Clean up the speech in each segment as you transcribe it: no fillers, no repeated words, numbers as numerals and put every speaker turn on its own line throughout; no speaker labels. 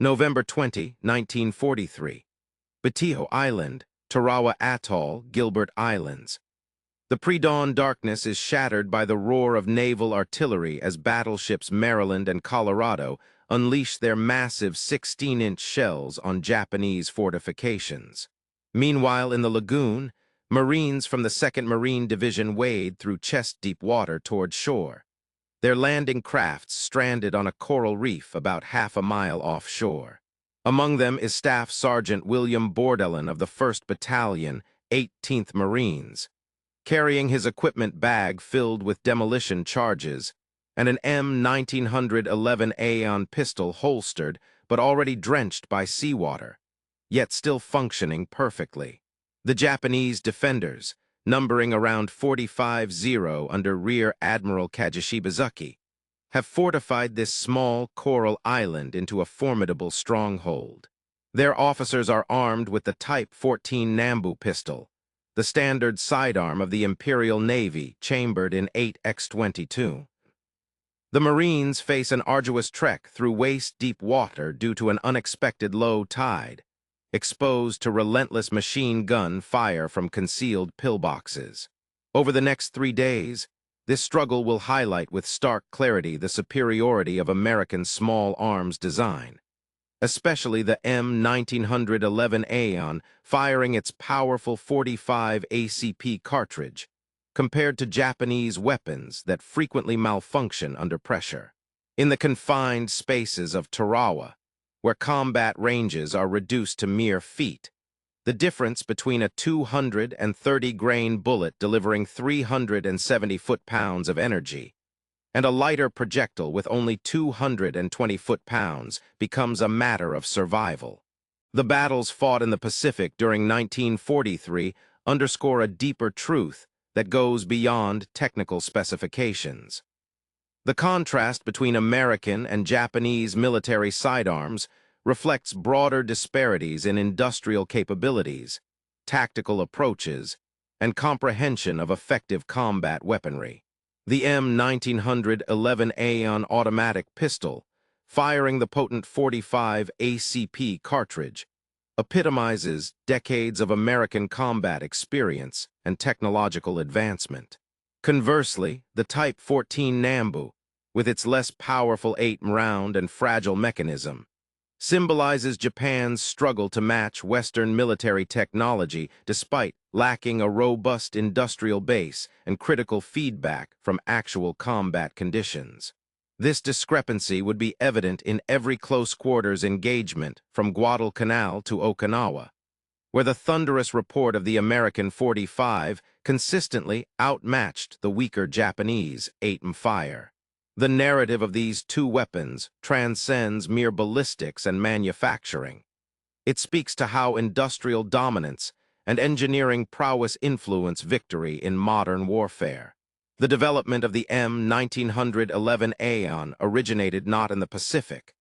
November 20, 1943. Batiho Island, Tarawa Atoll, Gilbert Islands. The pre-dawn darkness is shattered by the roar of naval artillery as battleships Maryland and Colorado unleash their massive 16-inch shells on Japanese fortifications. Meanwhile, in the lagoon, Marines from the 2nd Marine Division wade through chest-deep water toward shore, their landing crafts stranded on a coral reef about half a mile offshore. Among them is Staff Sergeant William Bordelon of the 1st Battalion, 18th Marines, carrying his equipment bag filled with demolition charges and an M1911A1 pistol holstered but already drenched by seawater, yet still functioning perfectly. The Japanese defenders, numbering around 45-0 under Rear Admiral Kajishibazuki, have fortified this small coral island into a formidable stronghold. Their officers are armed with the Type 14 Nambu pistol, the standard sidearm of the Imperial Navy, chambered in 8x22. The Marines face an arduous trek through waist-deep water due to an unexpected low tide, exposed to relentless machine gun fire from concealed pillboxes. Over the next 3 days, this struggle will highlight with stark clarity the superiority of American small arms design, especially the M1911A1 firing its powerful .45 ACP cartridge, compared to Japanese weapons that frequently malfunction under pressure. In the confined spaces of Tarawa, where combat ranges are reduced to mere feet, the difference between a 230-grain bullet delivering 370 foot-pounds of energy and a lighter projectile with only 220 foot-pounds becomes a matter of survival. The battles fought in the Pacific during 1943 underscore a deeper truth that goes beyond technical specifications. The contrast between American and Japanese military sidearms reflects broader disparities in industrial capabilities, tactical approaches, and comprehension of effective combat weaponry. The M1911A1 automatic pistol, firing the potent .45 ACP cartridge, epitomizes decades of American combat experience and technological advancement. Conversely, the Type 14 Nambu, with its less powerful 8-round and fragile mechanism, symbolizes Japan's struggle to match Western military technology despite lacking a robust industrial base and critical feedback from actual combat conditions. This discrepancy would be evident in every close-quarters engagement from Guadalcanal to Okinawa, where the thunderous report of the American .45 consistently outmatched the weaker Japanese 8mm fire. The narrative of these two weapons transcends mere ballistics and manufacturing. It speaks to how industrial dominance and engineering prowess influence victory in modern warfare. The development of the M1911A1 originated not in the Pacific,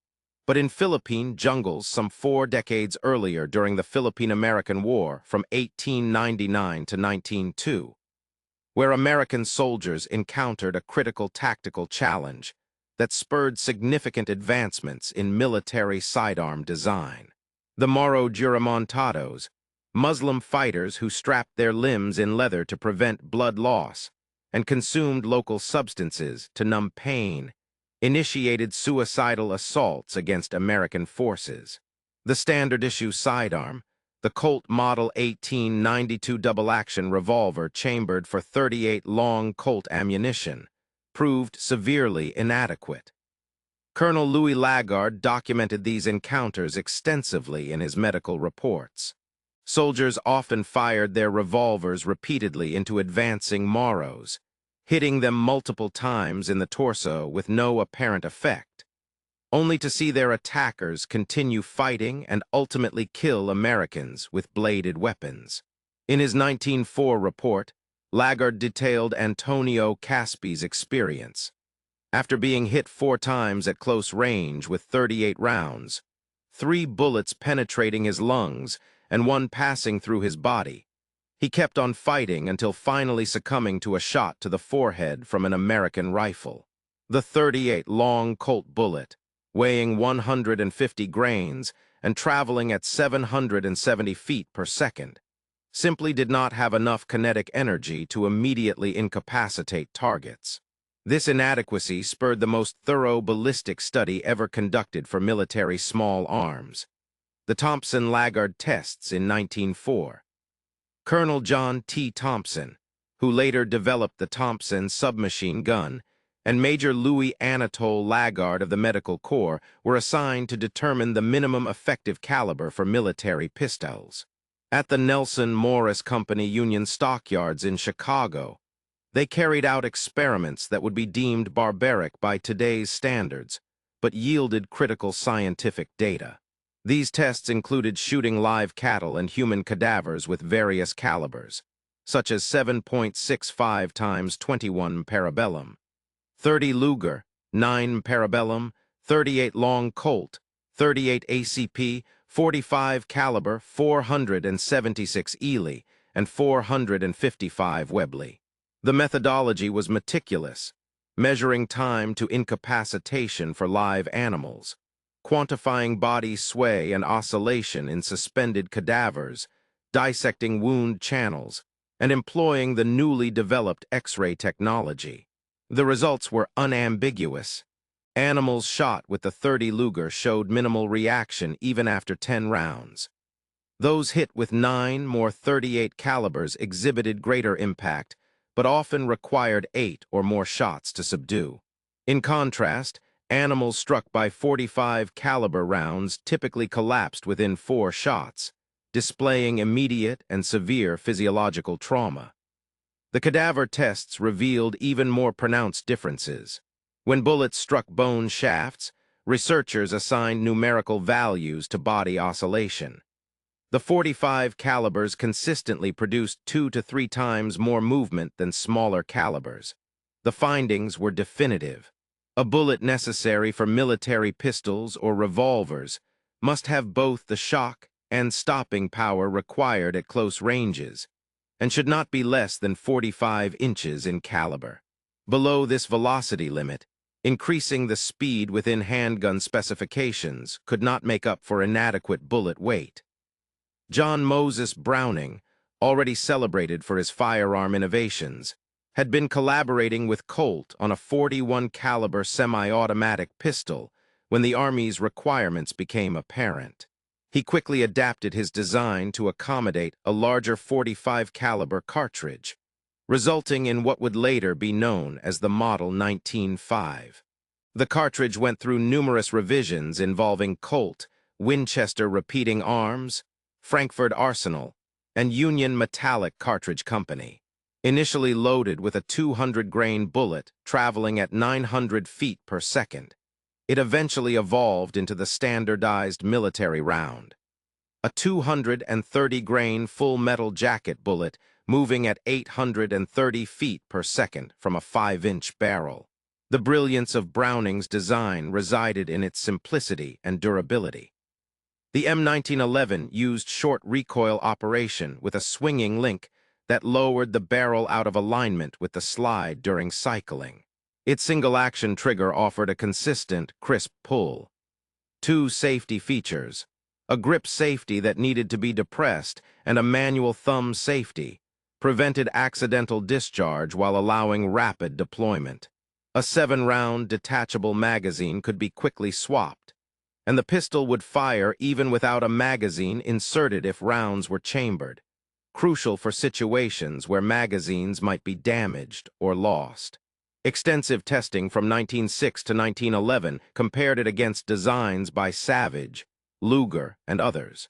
but in Philippine jungles some 4 decades earlier during the Philippine-American War from 1899 to 1902. Where American soldiers encountered a critical tactical challenge that spurred significant advancements in military sidearm design. The Moro Juramontados, Muslim fighters who strapped their limbs in leather to prevent blood loss and consumed local substances to numb pain, initiated suicidal assaults against American forces. The standard-issue sidearm, the Colt Model 1892 double-action revolver chambered for .38 long Colt ammunition, proved severely inadequate. Colonel Louis Lagarde documented these encounters extensively in his medical reports. Soldiers often fired their revolvers repeatedly into advancing Moros, hitting them multiple times in the torso with no apparent effect, only to see their attackers continue fighting and ultimately kill Americans with bladed weapons. In his 1904 report, Lagarde detailed Antonio Caspi's experience. After being hit 4 times at close range with 38 rounds, 3 bullets penetrating his lungs and 1 passing through his body, he kept on fighting until finally succumbing to a shot to the forehead from an American rifle. The .38 long Colt bullet, weighing 150 grains and traveling at 770 feet per second, simply did not have enough kinetic energy to immediately incapacitate targets. This inadequacy spurred the most thorough ballistic study ever conducted for military small arms, the Thompson-Lagarde tests in 1904. Colonel John T. Thompson, who later developed the Thompson submachine gun, and Major Louis Anatole Lagarde of the Medical Corps were assigned to determine the minimum effective caliber for military pistols. At the Nelson Morris Company Union Stockyards in Chicago, they carried out experiments that would be deemed barbaric by today's standards, but yielded critical scientific data. These tests included shooting live cattle and human cadavers with various calibers, such as 7.65 x 21 parabellum, 30 Luger, 9 parabellum, 38 long Colt, 38 ACP, 45 caliber, 476 Ely, and 455 Webley. The methodology was meticulous, measuring time to incapacitation for live animals, quantifying body sway and oscillation in suspended cadavers, dissecting wound channels, and employing the newly developed X-ray technology. The results were unambiguous. Animals shot with the 30 Luger showed minimal reaction even after 10 rounds. Those hit with 9 more 38 calibers exhibited greater impact, but often required 8 or more shots to subdue. In contrast, animals struck by 45 caliber rounds typically collapsed within 4 shots, displaying immediate and severe physiological trauma. The cadaver tests revealed even more pronounced differences. When bullets struck bone shafts, researchers assigned numerical values to body oscillation. The 45 calibers consistently produced 2 to 3 times more movement than smaller calibers. The findings were definitive. A bullet necessary for military pistols or revolvers must have both the shock and stopping power required at close ranges, and should not be less than 45 inches in caliber. Below this velocity limit, increasing the speed within handgun specifications could not make up for inadequate bullet weight. John Moses Browning, already celebrated for his firearm innovations, had been collaborating with Colt on a 41 caliber semi-automatic pistol when the Army's requirements became apparent. He quickly adapted his design to accommodate a larger 45 caliber cartridge, resulting in what would later be known as the Model 1905. The cartridge went through numerous revisions involving Colt, Winchester Repeating Arms, Frankfurt Arsenal, and Union Metallic Cartridge Company. Initially loaded with a 200-grain bullet traveling at 900 feet per second, it eventually evolved into the standardized military round. A 230-grain full-metal jacket bullet moving at 830 feet per second from a 5-inch barrel. The brilliance of Browning's design resided in its simplicity and durability. The M1911 used short recoil operation with a swinging link that lowered the barrel out of alignment with the slide during cycling. Its single-action trigger offered a consistent, crisp pull. 2 safety features: a grip safety that needed to be depressed and a manual thumb safety, prevented accidental discharge while allowing rapid deployment. A 7-round detachable magazine could be quickly swapped, and the pistol would fire even without a magazine inserted if rounds were chambered, crucial for situations where magazines might be damaged or lost. Extensive testing from 1906 to 1911 compared it against designs by Savage, Luger, and others.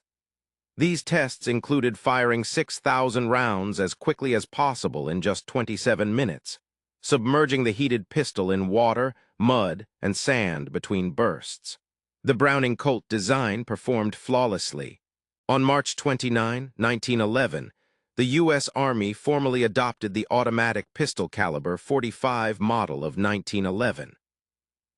These tests included firing 6,000 rounds as quickly as possible in just 27 minutes, submerging the heated pistol in water, mud, and sand between bursts. The Browning Colt design performed flawlessly. On March 29, 1911, the U.S. Army formally adopted the automatic pistol caliber .45 model of 1911.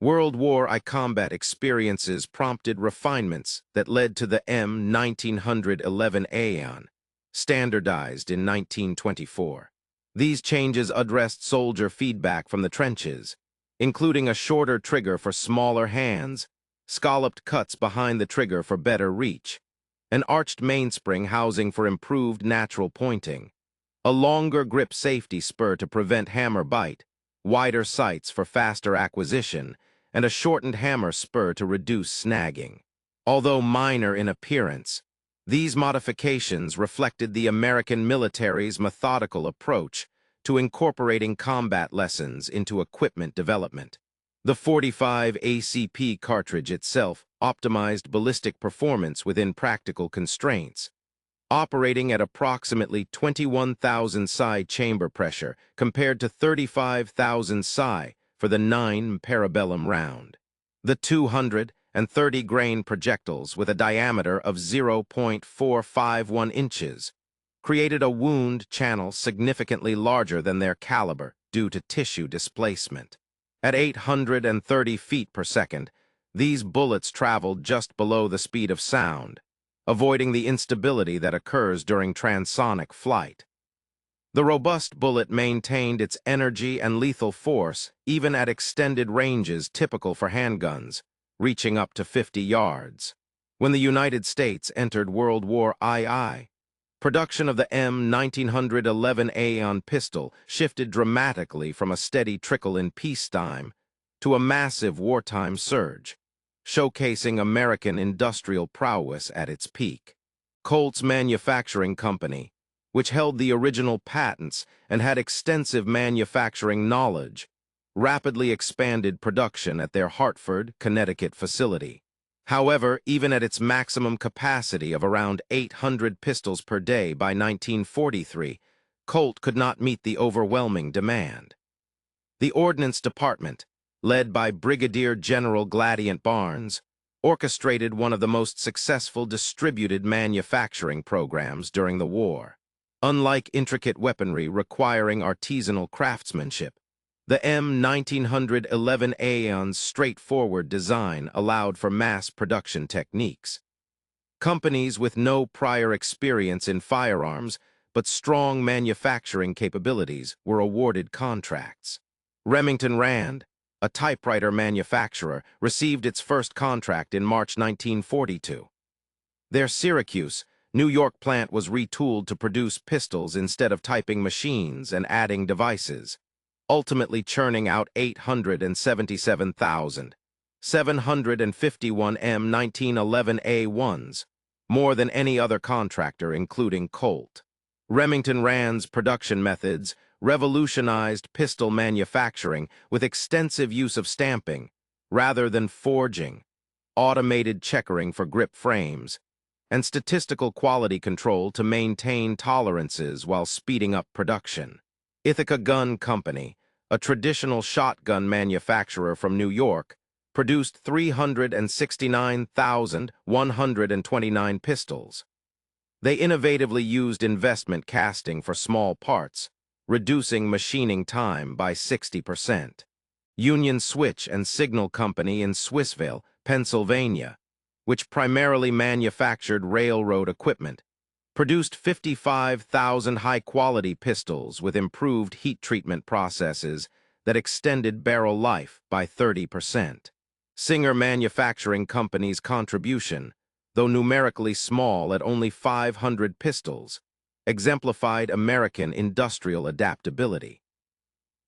World War I combat experiences prompted refinements that led to the M1911A1, standardized in 1924. These changes addressed soldier feedback from the trenches, including a shorter trigger for smaller hands, scalloped cuts behind the trigger for better reach, an arched mainspring housing for improved natural pointing, a longer grip safety spur to prevent hammer bite, wider sights for faster acquisition, and a shortened hammer spur to reduce snagging. Although minor in appearance, these modifications reflected the American military's methodical approach to incorporating combat lessons into equipment development. The .45 ACP cartridge itself optimized ballistic performance within practical constraints, operating at approximately 21,000 psi chamber pressure compared to 35,000 psi for the 9 parabellum round. The 230-grain projectiles with a diameter of 0.451 inches created a wound channel significantly larger than their caliber due to tissue displacement. At 830 feet per second, these bullets traveled just below the speed of sound, avoiding the instability that occurs during transonic flight. The robust bullet maintained its energy and lethal force even at extended ranges typical for handguns, reaching up to 50 yards. When the United States entered World War II, production of the M1911A1 pistol shifted dramatically from a steady trickle in peacetime to a massive wartime surge, showcasing American industrial prowess at its peak. Colt's Manufacturing Company, which held the original patents and had extensive manufacturing knowledge, rapidly expanded production at their Hartford, Connecticut facility. However, even at its maximum capacity of around 800 pistols per day by 1943, Colt could not meet the overwhelming demand. The Ordnance Department, led by Brigadier General Gladient Barnes, orchestrated one of the most successful distributed manufacturing programs during the war. Unlike intricate weaponry requiring artisanal craftsmanship, the M1911A1's straightforward design allowed for mass production techniques. Companies with no prior experience in firearms but strong manufacturing capabilities were awarded contracts. Remington Rand, a typewriter manufacturer, received its first contract in March 1942. Their Syracuse, New York plant was retooled to produce pistols instead of typing machines and adding devices, ultimately churning out 877,751 M1911A1s, more than any other contractor, including Colt. Remington Rand's production methods revolutionized pistol manufacturing with extensive use of stamping, rather than forging, automated checkering for grip frames, and statistical quality control to maintain tolerances while speeding up production. Ithaca Gun Company, a traditional shotgun manufacturer from New York, produced 369,129 pistols. They innovatively used investment casting for small parts, reducing machining time by 60%. Union Switch and Signal Company in Swissvale, Pennsylvania, which primarily manufactured railroad equipment, produced 55,000 high-quality pistols with improved heat treatment processes that extended barrel life by 30%. Singer Manufacturing Company's contribution, though numerically small at only 500 pistols, exemplified American industrial adaptability.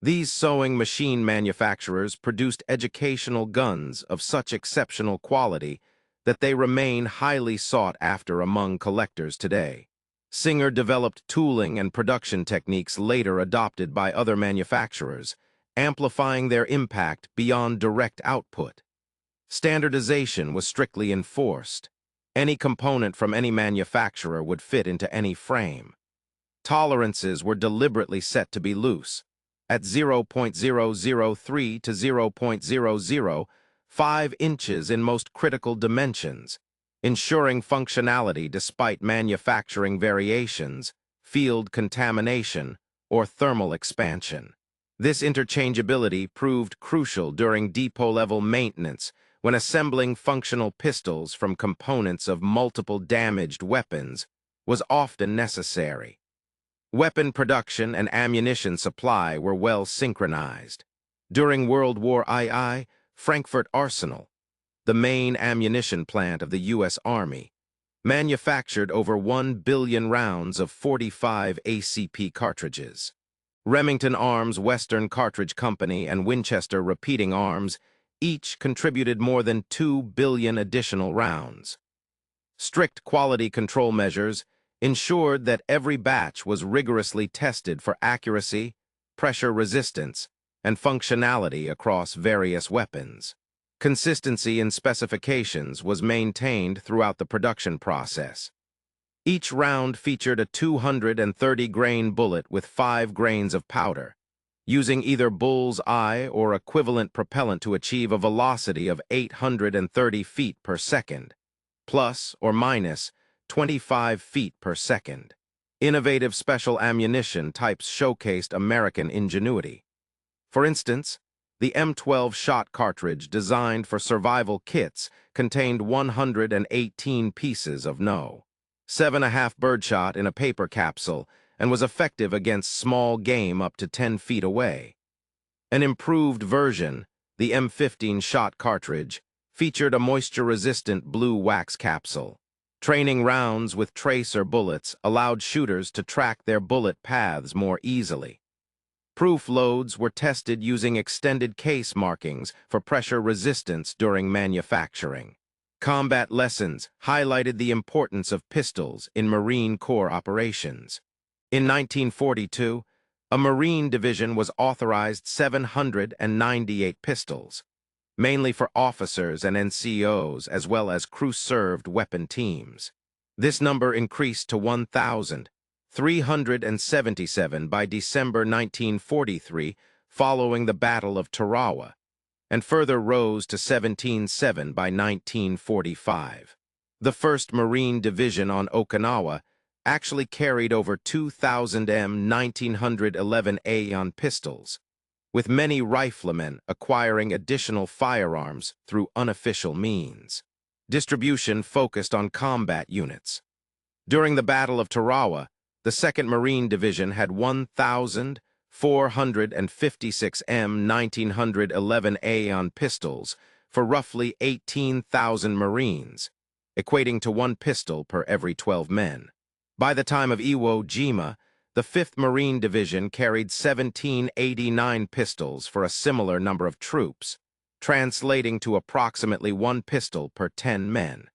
These sewing machine manufacturers produced educational guns of such exceptional quality that they remain highly sought after among collectors today. Singer developed tooling and production techniques later adopted by other manufacturers, amplifying their impact beyond direct output. Standardization was strictly enforced. Any component from any manufacturer would fit into any frame. Tolerances were deliberately set to be loose, at 0.003 to 0.005 inches in most critical dimensions, ensuring functionality despite manufacturing variations, field contamination, or thermal expansion. This interchangeability proved crucial during depot-level maintenance when assembling functional pistols from components of multiple damaged weapons was often necessary. Weapon production and ammunition supply were well synchronized. During World War II, Frankfurt Arsenal, the main ammunition plant of the U.S. Army, manufactured over 1 billion rounds of 45 ACP cartridges. Remington Arms Western Cartridge Company and Winchester Repeating Arms each contributed more than 2 billion additional rounds. Strict quality control measures ensured that every batch was rigorously tested for accuracy, pressure resistance, and functionality across various weapons. Consistency in specifications was maintained throughout the production process. Each round featured a 230-grain bullet with 5 grains of powder, using either bull's eye or equivalent propellant to achieve a velocity of 830 feet per second, plus or minus 25 feet per second. Innovative special ammunition types showcased American ingenuity. For instance, the M12 shot cartridge designed for survival kits contained 118 pieces of No. 7.5 birdshot in a paper capsule and was effective against small game up to 10 feet away. An improved version, the M15 shot cartridge, featured a moisture-resistant blue wax capsule. Training rounds with tracer bullets allowed shooters to track their bullet paths more easily. Proof loads were tested using extended case markings for pressure resistance during manufacturing. Combat lessons highlighted the importance of pistols in Marine Corps operations. In 1942, a Marine division was authorized 798 pistols, mainly for officers and NCOs as well as crew-served weapon teams. This number increased to 1,377 by December 1943 following the Battle of Tarawa, and further rose to 17,700 by 1945. The 1st Marine Division on Okinawa actually carried over 2,000 M1911A1 pistols, with many riflemen acquiring additional firearms through unofficial means. Distribution focused on combat units. During the Battle of Tarawa, the 2nd Marine Division had 1,456 M1911A1 pistols for roughly 18,000 Marines, equating to 1 pistol per every 12 men. By the time of Iwo Jima, the 5th Marine Division carried 1,789 pistols for a similar number of troops, translating to approximately 1 pistol per 10 men.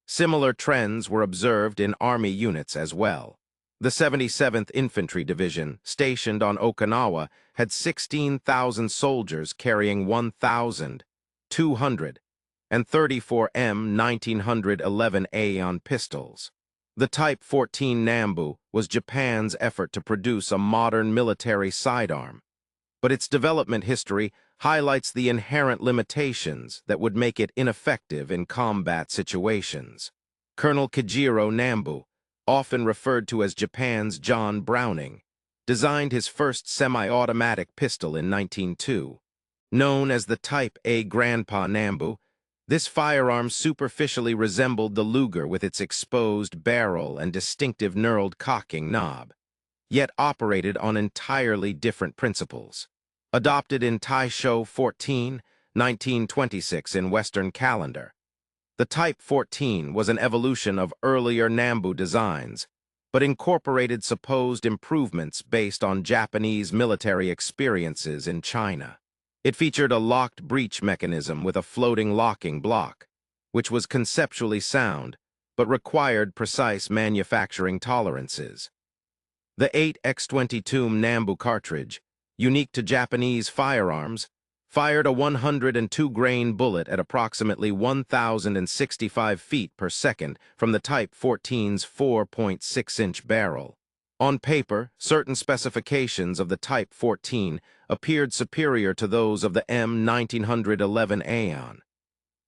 Similar trends were observed in Army units as well. The 77th Infantry Division, stationed on Okinawa, had 16,000 soldiers carrying 1,234 M1911A1 pistols. The Type 14 Nambu was Japan's effort to produce a modern military sidearm, but its development history highlights the inherent limitations that would make it ineffective in combat situations. Colonel Kajiro Nambu, often referred to as Japan's John Browning, designed his first semi-automatic pistol in 1902. Known as the Type A Grandpa Nambu, this firearm superficially resembled the Luger with its exposed barrel and distinctive knurled cocking knob, yet operated on entirely different principles. Adopted in Taisho 14, 1926 in Western calendar, the Type 14 was an evolution of earlier Nambu designs, but incorporated supposed improvements based on Japanese military experiences in China. It featured a locked breech mechanism with a floating locking block, which was conceptually sound, but required precise manufacturing tolerances. The 8x22 Nambu cartridge, unique to Japanese firearms, fired a 102-grain bullet at approximately 1,065 feet per second from the Type 14's 4.6-inch barrel. On paper, certain specifications of the Type 14 appeared superior to those of the M1911A1.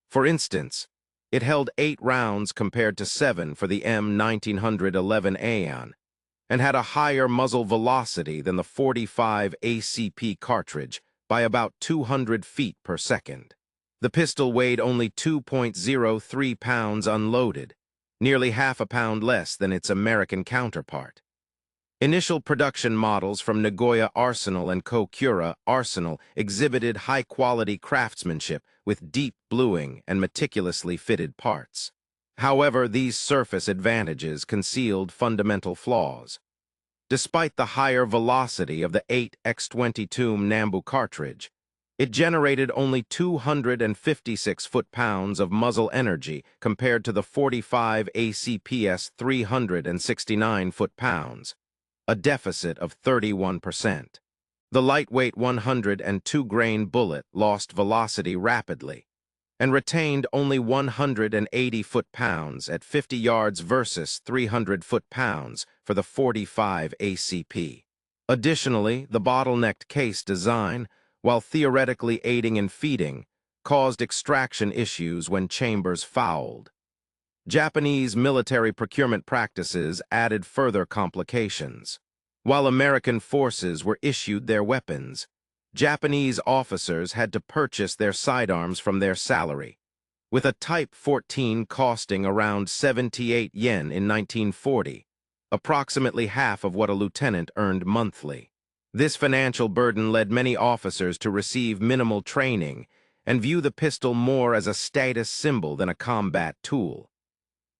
For instance, it held 8 rounds compared to 7 for the M1911A1, and had a higher muzzle velocity than the 45 ACP cartridge by about 200 feet per second. The pistol weighed only 2.03 pounds unloaded, nearly half a pound less than its American counterpart. Initial production models from Nagoya Arsenal and Kokura Arsenal exhibited high-quality craftsmanship with deep bluing and meticulously fitted parts. However, these surface advantages concealed fundamental flaws. Despite the higher velocity of the 8x22 Nambu cartridge, it generated only 256 foot-pounds of muzzle energy compared to the 45 ACPS 369 foot-pounds, a deficit of 31%. The lightweight 102-grain bullet lost velocity rapidly and retained only 180 foot-pounds at 50 yards versus 300 foot-pounds for the 45 ACP. Additionally, the bottlenecked case design, while theoretically aiding in feeding, caused extraction issues when chambers fouled. Japanese military procurement practices added further complications. While American forces were issued their weapons, Japanese officers had to purchase their sidearms from their salary, with a Type 14 costing around 78 yen in 1940, approximately half of what a lieutenant earned monthly. This financial burden led many officers to receive minimal training and view the pistol more as a status symbol than a combat tool.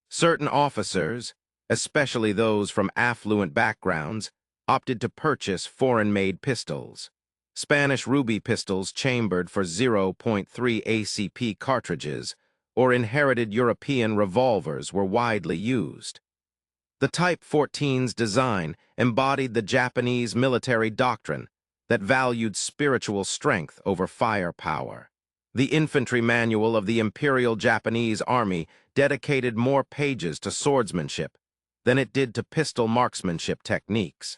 Certain officers, especially those from affluent backgrounds, opted to purchase foreign-made pistols. Spanish ruby pistols chambered for 0.3 ACP cartridges or inherited European revolvers were widely used. The Type 14's design embodied the Japanese military doctrine that valued spiritual strength over firepower. The infantry manual of the Imperial Japanese Army dedicated more pages to swordsmanship than it did to pistol marksmanship techniques.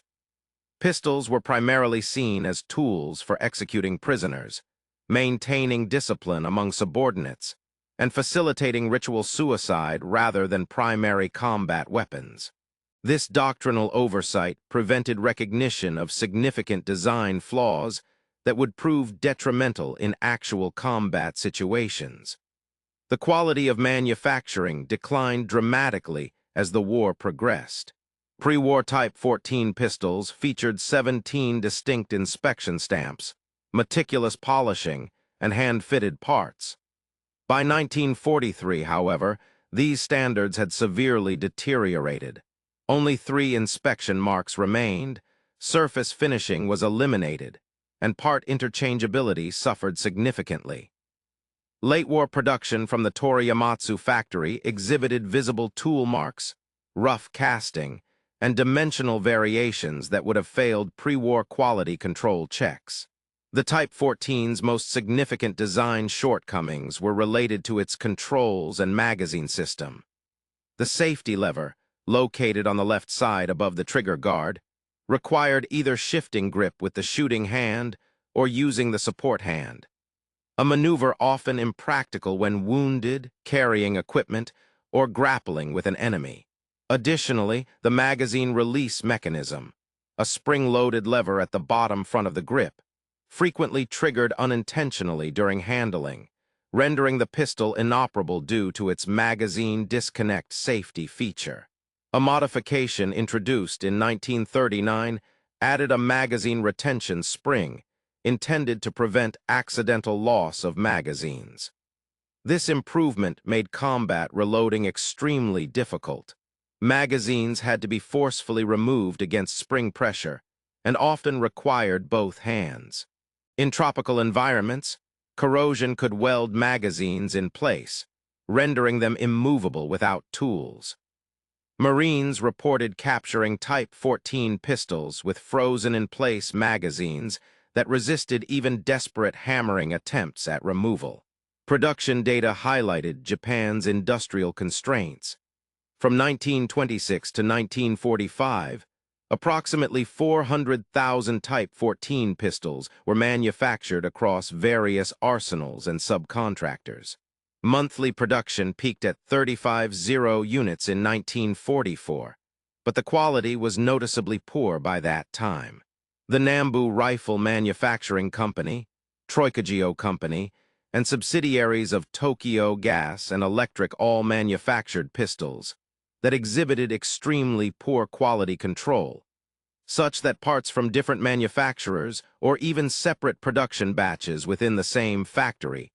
Pistols were primarily seen as tools for executing prisoners, maintaining discipline among subordinates, and facilitating ritual suicide rather than primary combat weapons. This doctrinal oversight prevented recognition of significant design flaws that would prove detrimental in actual combat situations. The quality of manufacturing declined dramatically as the war progressed. Pre-war Type 14 pistols featured 17 distinct inspection stamps, meticulous polishing, and hand-fitted parts. By 1943, however, these standards had severely deteriorated. Only 3 inspection marks remained, surface finishing was eliminated, and part interchangeability suffered significantly. Late-war production from the Toriyamatsu factory exhibited visible tool marks, rough casting, and dimensional variations that would have failed pre-war quality control checks. The Type 14's most significant design shortcomings were related to its controls and magazine system. The safety lever, located on the left side above the trigger guard, required either shifting grip with the shooting hand or using the support hand, a maneuver often impractical when wounded, carrying equipment, or grappling with an enemy. Additionally, the magazine release mechanism, a spring-loaded lever at the bottom front of the grip, frequently triggered unintentionally during handling, rendering the pistol inoperable due to its magazine disconnect safety feature. A modification introduced in 1939 added a magazine retention spring intended to prevent accidental loss of magazines. This improvement made combat reloading extremely difficult. Magazines had to be forcefully removed against spring pressure and often required both hands. In tropical environments, corrosion could weld magazines in place, rendering them immovable without tools. Marines reported capturing Type 14 pistols with frozen-in-place magazines that resisted even desperate hammering attempts at removal. Production data highlighted Japan's industrial constraints. From 1926 to 1945, approximately 400,000 Type 14 pistols were manufactured across various arsenals and subcontractors. Monthly production peaked at 35,000 units in 1944, but the quality was noticeably poor by that time. The Nambu Rifle Manufacturing Company, Troikageo Company, and subsidiaries of Tokyo Gas and Electric all manufactured pistols that exhibited extremely poor quality control, such that parts from different manufacturers or even separate production batches within the same factory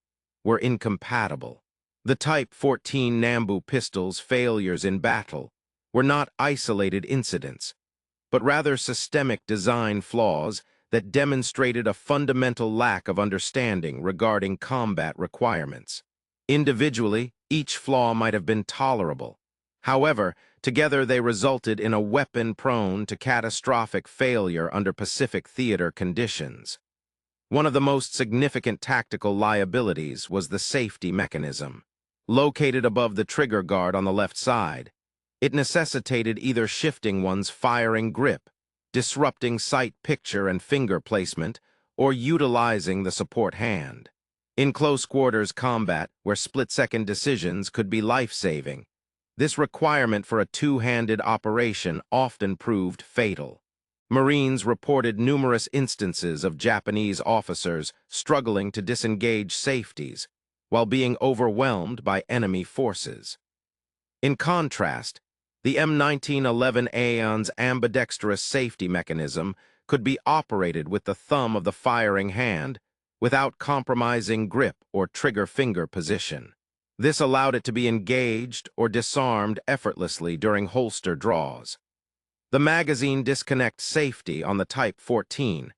were incompatible. The Type 14 Nambu pistol's failures in battle were not isolated incidents, but rather systemic design flaws that demonstrated a fundamental lack of understanding regarding combat requirements. Individually, each flaw might have been tolerable. However, together they resulted in a weapon prone to catastrophic failure under Pacific theater conditions. One of the most significant tactical liabilities was the safety mechanism. Located above the trigger guard on the left side, it necessitated either shifting one's firing grip, disrupting sight picture and finger placement, or utilizing the support hand. In close-quarters combat, where split-second decisions could be life-saving, this requirement for a two-handed operation often proved fatal. Marines reported numerous instances of Japanese officers struggling to disengage safeties while being overwhelmed by enemy forces. In contrast, the M1911A1's ambidextrous safety mechanism could be operated with the thumb of the firing hand without compromising grip or trigger finger position. This allowed it to be engaged or disarmed effortlessly during holster draws. The magazine disconnect safety on the Type 14,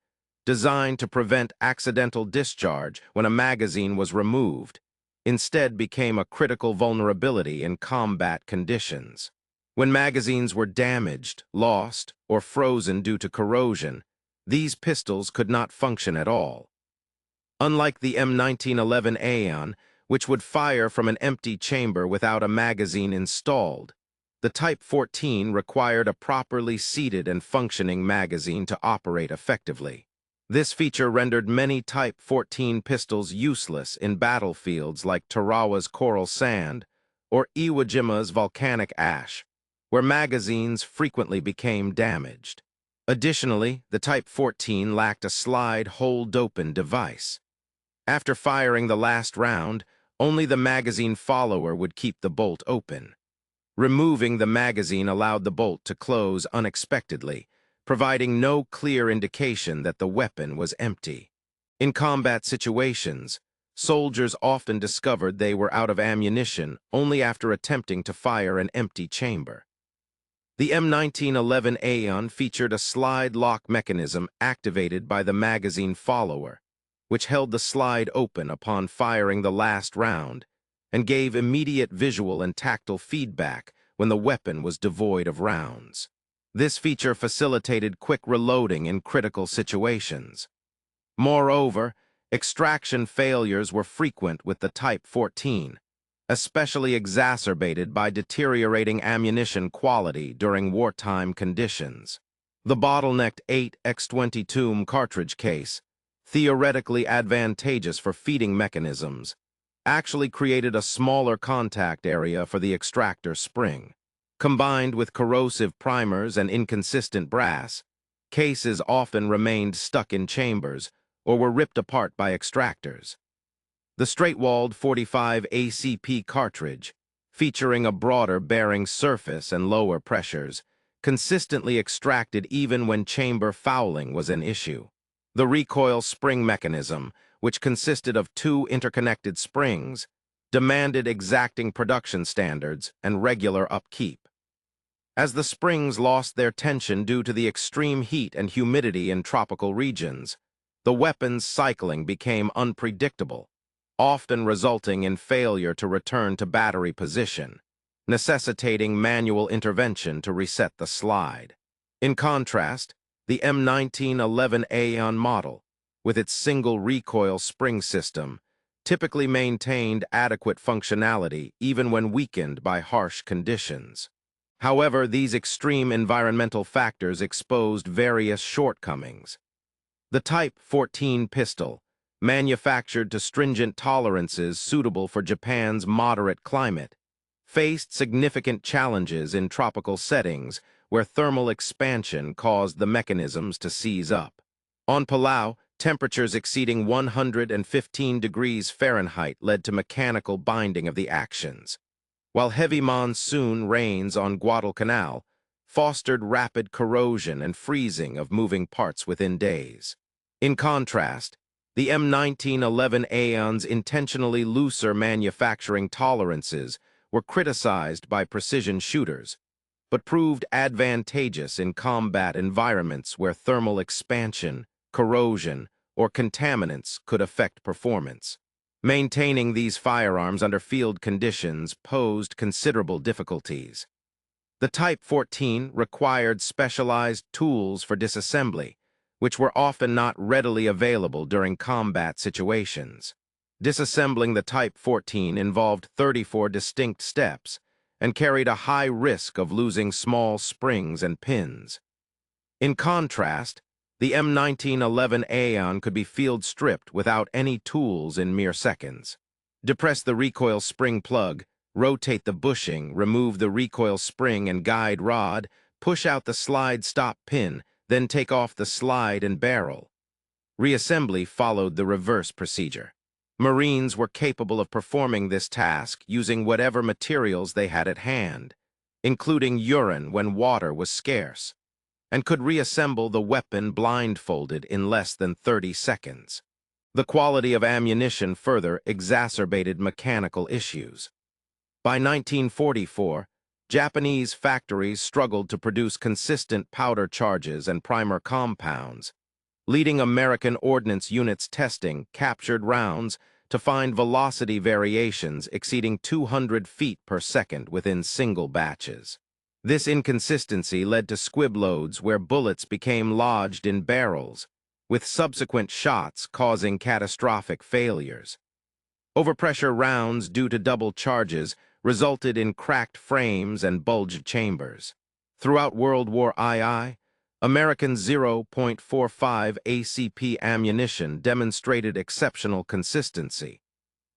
designed to prevent accidental discharge when a magazine was removed, instead became a critical vulnerability in combat conditions. When magazines were damaged, lost, or frozen due to corrosion, these pistols could not function at all. Unlike the M1911A1, which would fire from an empty chamber without a magazine installed, the Type 14 required a properly seated and functioning magazine to operate effectively. This feature rendered many Type 14 pistols useless in battlefields like Tarawa's coral sand or Iwo Jima's volcanic ash, where magazines frequently became damaged. Additionally, the Type 14 lacked a slide hold-open device. After firing the last round, only the magazine follower would keep the bolt open. Removing the magazine allowed the bolt to close unexpectedly, providing no clear indication that the weapon was empty. In combat situations, soldiers often discovered they were out of ammunition only after attempting to fire an empty chamber. The M1911A1 featured a slide lock mechanism activated by the magazine follower, which held the slide open upon firing the last round and gave immediate visual and tactile feedback when the weapon was devoid of rounds. This feature facilitated quick reloading in critical situations. Moreover, extraction failures were frequent with the Type 14, especially exacerbated by deteriorating ammunition quality during wartime conditions. The bottlenecked 8x22 cartridge case, theoretically advantageous for feeding mechanisms, actually created a smaller contact area for the extractor spring. Combined with corrosive primers and inconsistent brass, cases often remained stuck in chambers or were ripped apart by extractors. The straight-walled 45 ACP cartridge, featuring a broader bearing surface and lower pressures, consistently extracted even when chamber fouling was an issue. The recoil spring mechanism, which consisted of two interconnected springs, demanded exacting production standards and regular upkeep. As the springs lost their tension due to the extreme heat and humidity in tropical regions, the weapon's cycling became unpredictable, often resulting in failure to return to battery position, necessitating manual intervention to reset the slide. In contrast, the M1911A1 model, with its single recoil spring system, typically maintained adequate functionality even when weakened by harsh conditions. However, these extreme environmental factors exposed various shortcomings. The Type 14 pistol, manufactured to stringent tolerances suitable for Japan's moderate climate, faced significant challenges in tropical settings where thermal expansion caused the mechanisms to seize up. On Palau, temperatures exceeding 115 degrees Fahrenheit led to mechanical binding of the actions, while heavy monsoon rains on Guadalcanal fostered rapid corrosion and freezing of moving parts within days. In contrast, The M1911A1's intentionally looser manufacturing tolerances were criticized by precision shooters, but proved advantageous in combat environments where thermal expansion, corrosion, or contaminants could affect performance. Maintaining these firearms under field conditions posed considerable difficulties. The Type 14 required specialized tools for disassembly, which were often not readily available during combat situations. Disassembling the Type 14 involved 34 distinct steps and carried a high risk of losing small springs and pins. In contrast, the M1911A1 could be field stripped without any tools in mere seconds. Depress the recoil spring plug, rotate the bushing, remove the recoil spring and guide rod, push out the slide stop pin, then take off the slide and barrel. Reassembly followed the reverse procedure. Marines were capable of performing this task using whatever materials they had at hand, including urine when water was scarce, and could reassemble the weapon blindfolded in less than 30 seconds. The quality of ammunition further exacerbated mechanical issues. By 1944, Japanese factories struggled to produce consistent powder charges and primer compounds. Leading American ordnance units testing captured rounds to find velocity variations exceeding 200 feet per second within single batches. This inconsistency led to squib loads where bullets became lodged in barrels, with subsequent shots causing catastrophic failures. Overpressure rounds due to double charges resulted in cracked frames and bulged chambers. Throughout World War II, American 0.45 ACP ammunition demonstrated exceptional consistency,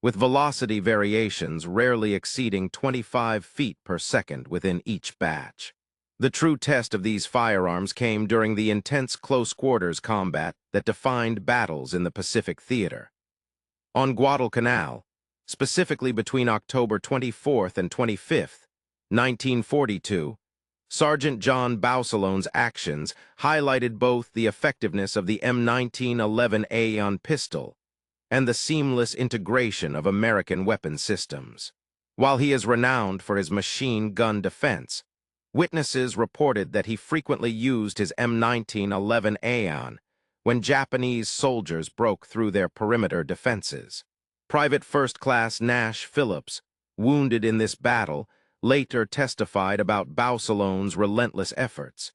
with velocity variations rarely exceeding 25 feet per second within each batch. The true test of these firearms came during the intense close-quarters combat that defined battles in the Pacific Theater. On Guadalcanal, specifically between October 24th and 25th, 1942, Sergeant John Baussalone's actions highlighted both the effectiveness of the M1911A1 pistol and the seamless integration of American weapon systems. While he is renowned for his machine gun defense, witnesses reported that he frequently used his M1911A1 when Japanese soldiers broke through their perimeter defenses. Private First Class Nash Phillips, wounded in this battle, later testified about Baussalone's relentless efforts.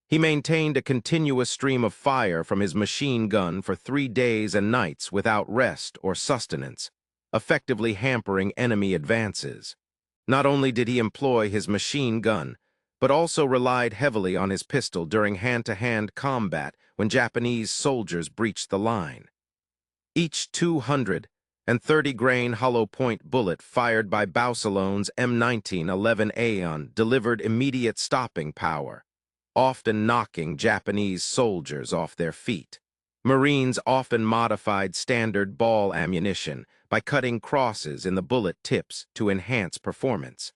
He maintained a continuous stream of fire from his machine gun for 3 days and nights without rest or sustenance, effectively hampering enemy advances. Not only did he employ his machine gun, but also relied heavily on his pistol during hand-to-hand combat when Japanese soldiers breached the line. Each 230-grain hollow-point bullet fired by Baussalone's M1911A1 delivered immediate stopping power, often knocking Japanese soldiers off their feet. Marines often modified standard ball ammunition by cutting crosses in the bullet tips to enhance performance.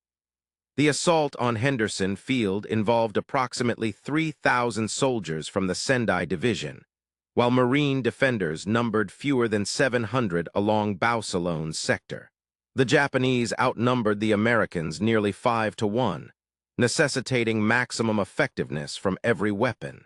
The assault on Henderson Field involved approximately 3,000 soldiers from the Sendai Division, while Marine defenders numbered fewer than 700 along Baussalone's sector. The Japanese outnumbered the Americans nearly 5-1, necessitating maximum effectiveness from every weapon.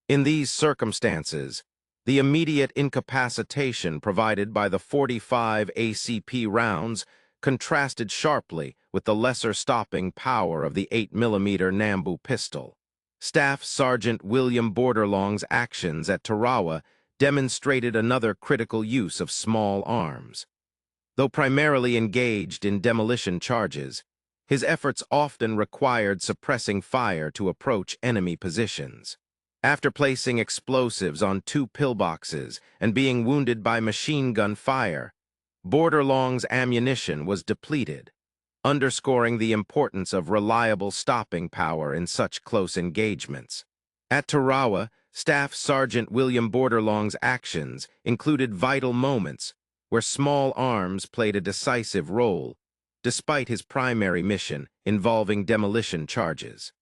In these circumstances, the immediate incapacitation provided by the 45 ACP rounds contrasted sharply with the lesser stopping power of the 8mm Nambu pistol. Staff Sergeant William Borderlong's actions at Tarawa demonstrated another critical use of small arms. Though primarily engaged in demolition charges, his efforts often required suppressing fire to approach enemy positions. After placing explosives on 2 pillboxes and being wounded by machine gun fire, Borderlong's ammunition was depleted, underscoring the importance of reliable stopping power in such close engagements. At Tarawa, Staff Sergeant William Borderlong's actions included vital moments where small arms played a decisive role, despite his primary mission involving demolition charges.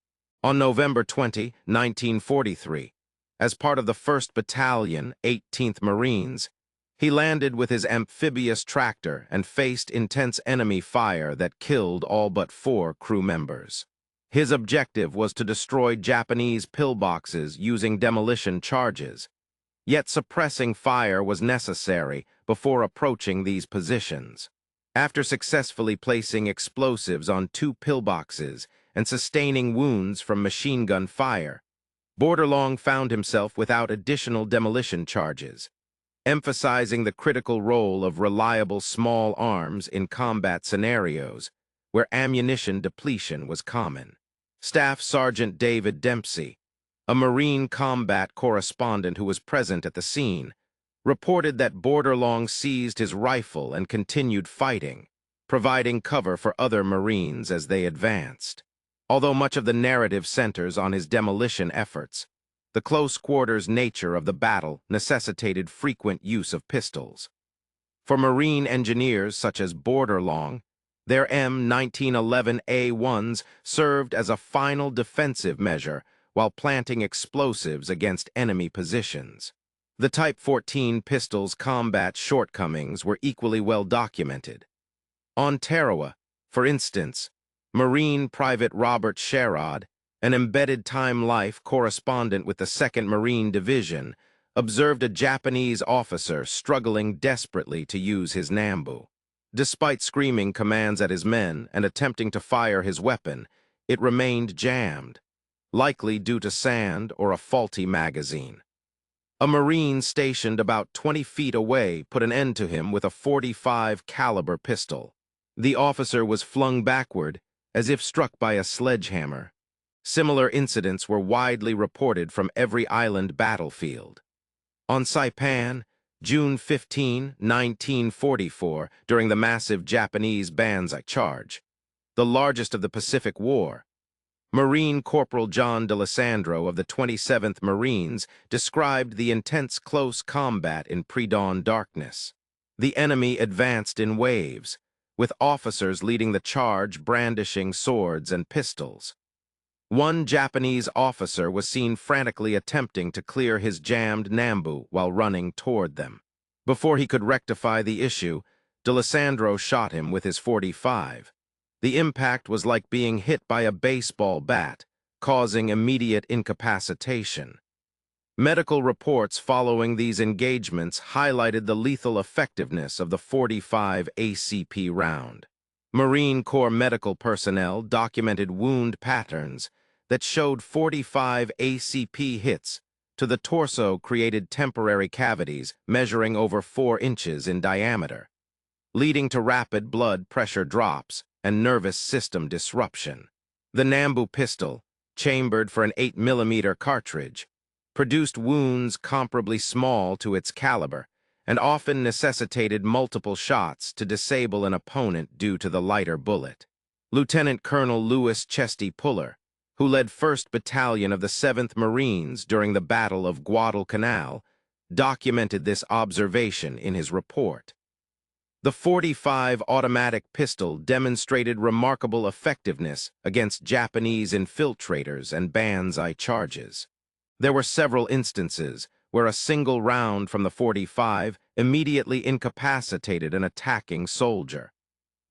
On November 20, 1943, As part of the 1st Battalion, 18th Marines, he landed with his amphibious tractor and faced intense enemy fire that killed all but 4 crew members. His objective was to destroy Japanese pillboxes using demolition charges, yet suppressing fire was necessary before approaching these positions. After successfully placing explosives on 2 pillboxes and sustaining wounds from machine gun fire, Borderlong found himself without additional demolition charges, emphasizing the critical role of reliable small arms in combat scenarios where ammunition depletion was common. Staff Sergeant David Dempsey, a Marine combat correspondent who was present at the scene, reported that Borderlong seized his rifle and continued fighting, providing cover for other Marines as they advanced. Although much of the narrative centers on his demolition efforts, the close-quarters nature of the battle necessitated frequent use of pistols. For Marine engineers such as Borderlong, their M1911A1s served as a final defensive measure while planting explosives against enemy positions. The Type 14 pistol's combat shortcomings were equally well documented. On Tarawa, for instance, Marine Private Robert Sherrod, an embedded Time Life correspondent with the 2nd Marine Division, observed a Japanese officer struggling desperately to use his Nambu. Despite screaming commands at his men and attempting to fire his weapon, it remained jammed, likely due to sand or a faulty magazine. A Marine stationed about 20 feet away put an end to him with a .45 caliber pistol. The officer was flung backward, as if struck by a sledgehammer. Similar incidents were widely reported from every island battlefield. On Saipan, June 15, 1944, during the massive Japanese Banzai Charge, the largest of the Pacific War, Marine Corporal John D'Alessandro of the 27th Marines described the intense close combat in pre-dawn darkness. The enemy advanced in waves, with officers leading the charge brandishing swords and pistols. One Japanese officer was seen frantically attempting to clear his jammed Nambu while running toward them. Before he could rectify the issue, D'Alessandro shot him with his .45. The impact was like being hit by a baseball bat, causing immediate incapacitation. Medical reports following these engagements highlighted the lethal effectiveness of the .45 ACP round. Marine Corps medical personnel documented wound patterns that showed .45 ACP hits to the torso created temporary cavities measuring over 4 inches in diameter, leading to rapid blood pressure drops and nervous system disruption. The Nambu pistol, chambered for an 8mm cartridge, produced wounds comparably small to its caliber and often necessitated multiple shots to disable an opponent due to the lighter bullet. Lieutenant Colonel Louis Chesty Puller, who led 1st Battalion of the 7th Marines during the Battle of Guadalcanal, documented this observation in his report. The .45 automatic pistol demonstrated remarkable effectiveness against Japanese infiltrators and Banzai charges. There were several instances where a single round from the .45 immediately incapacitated an attacking soldier,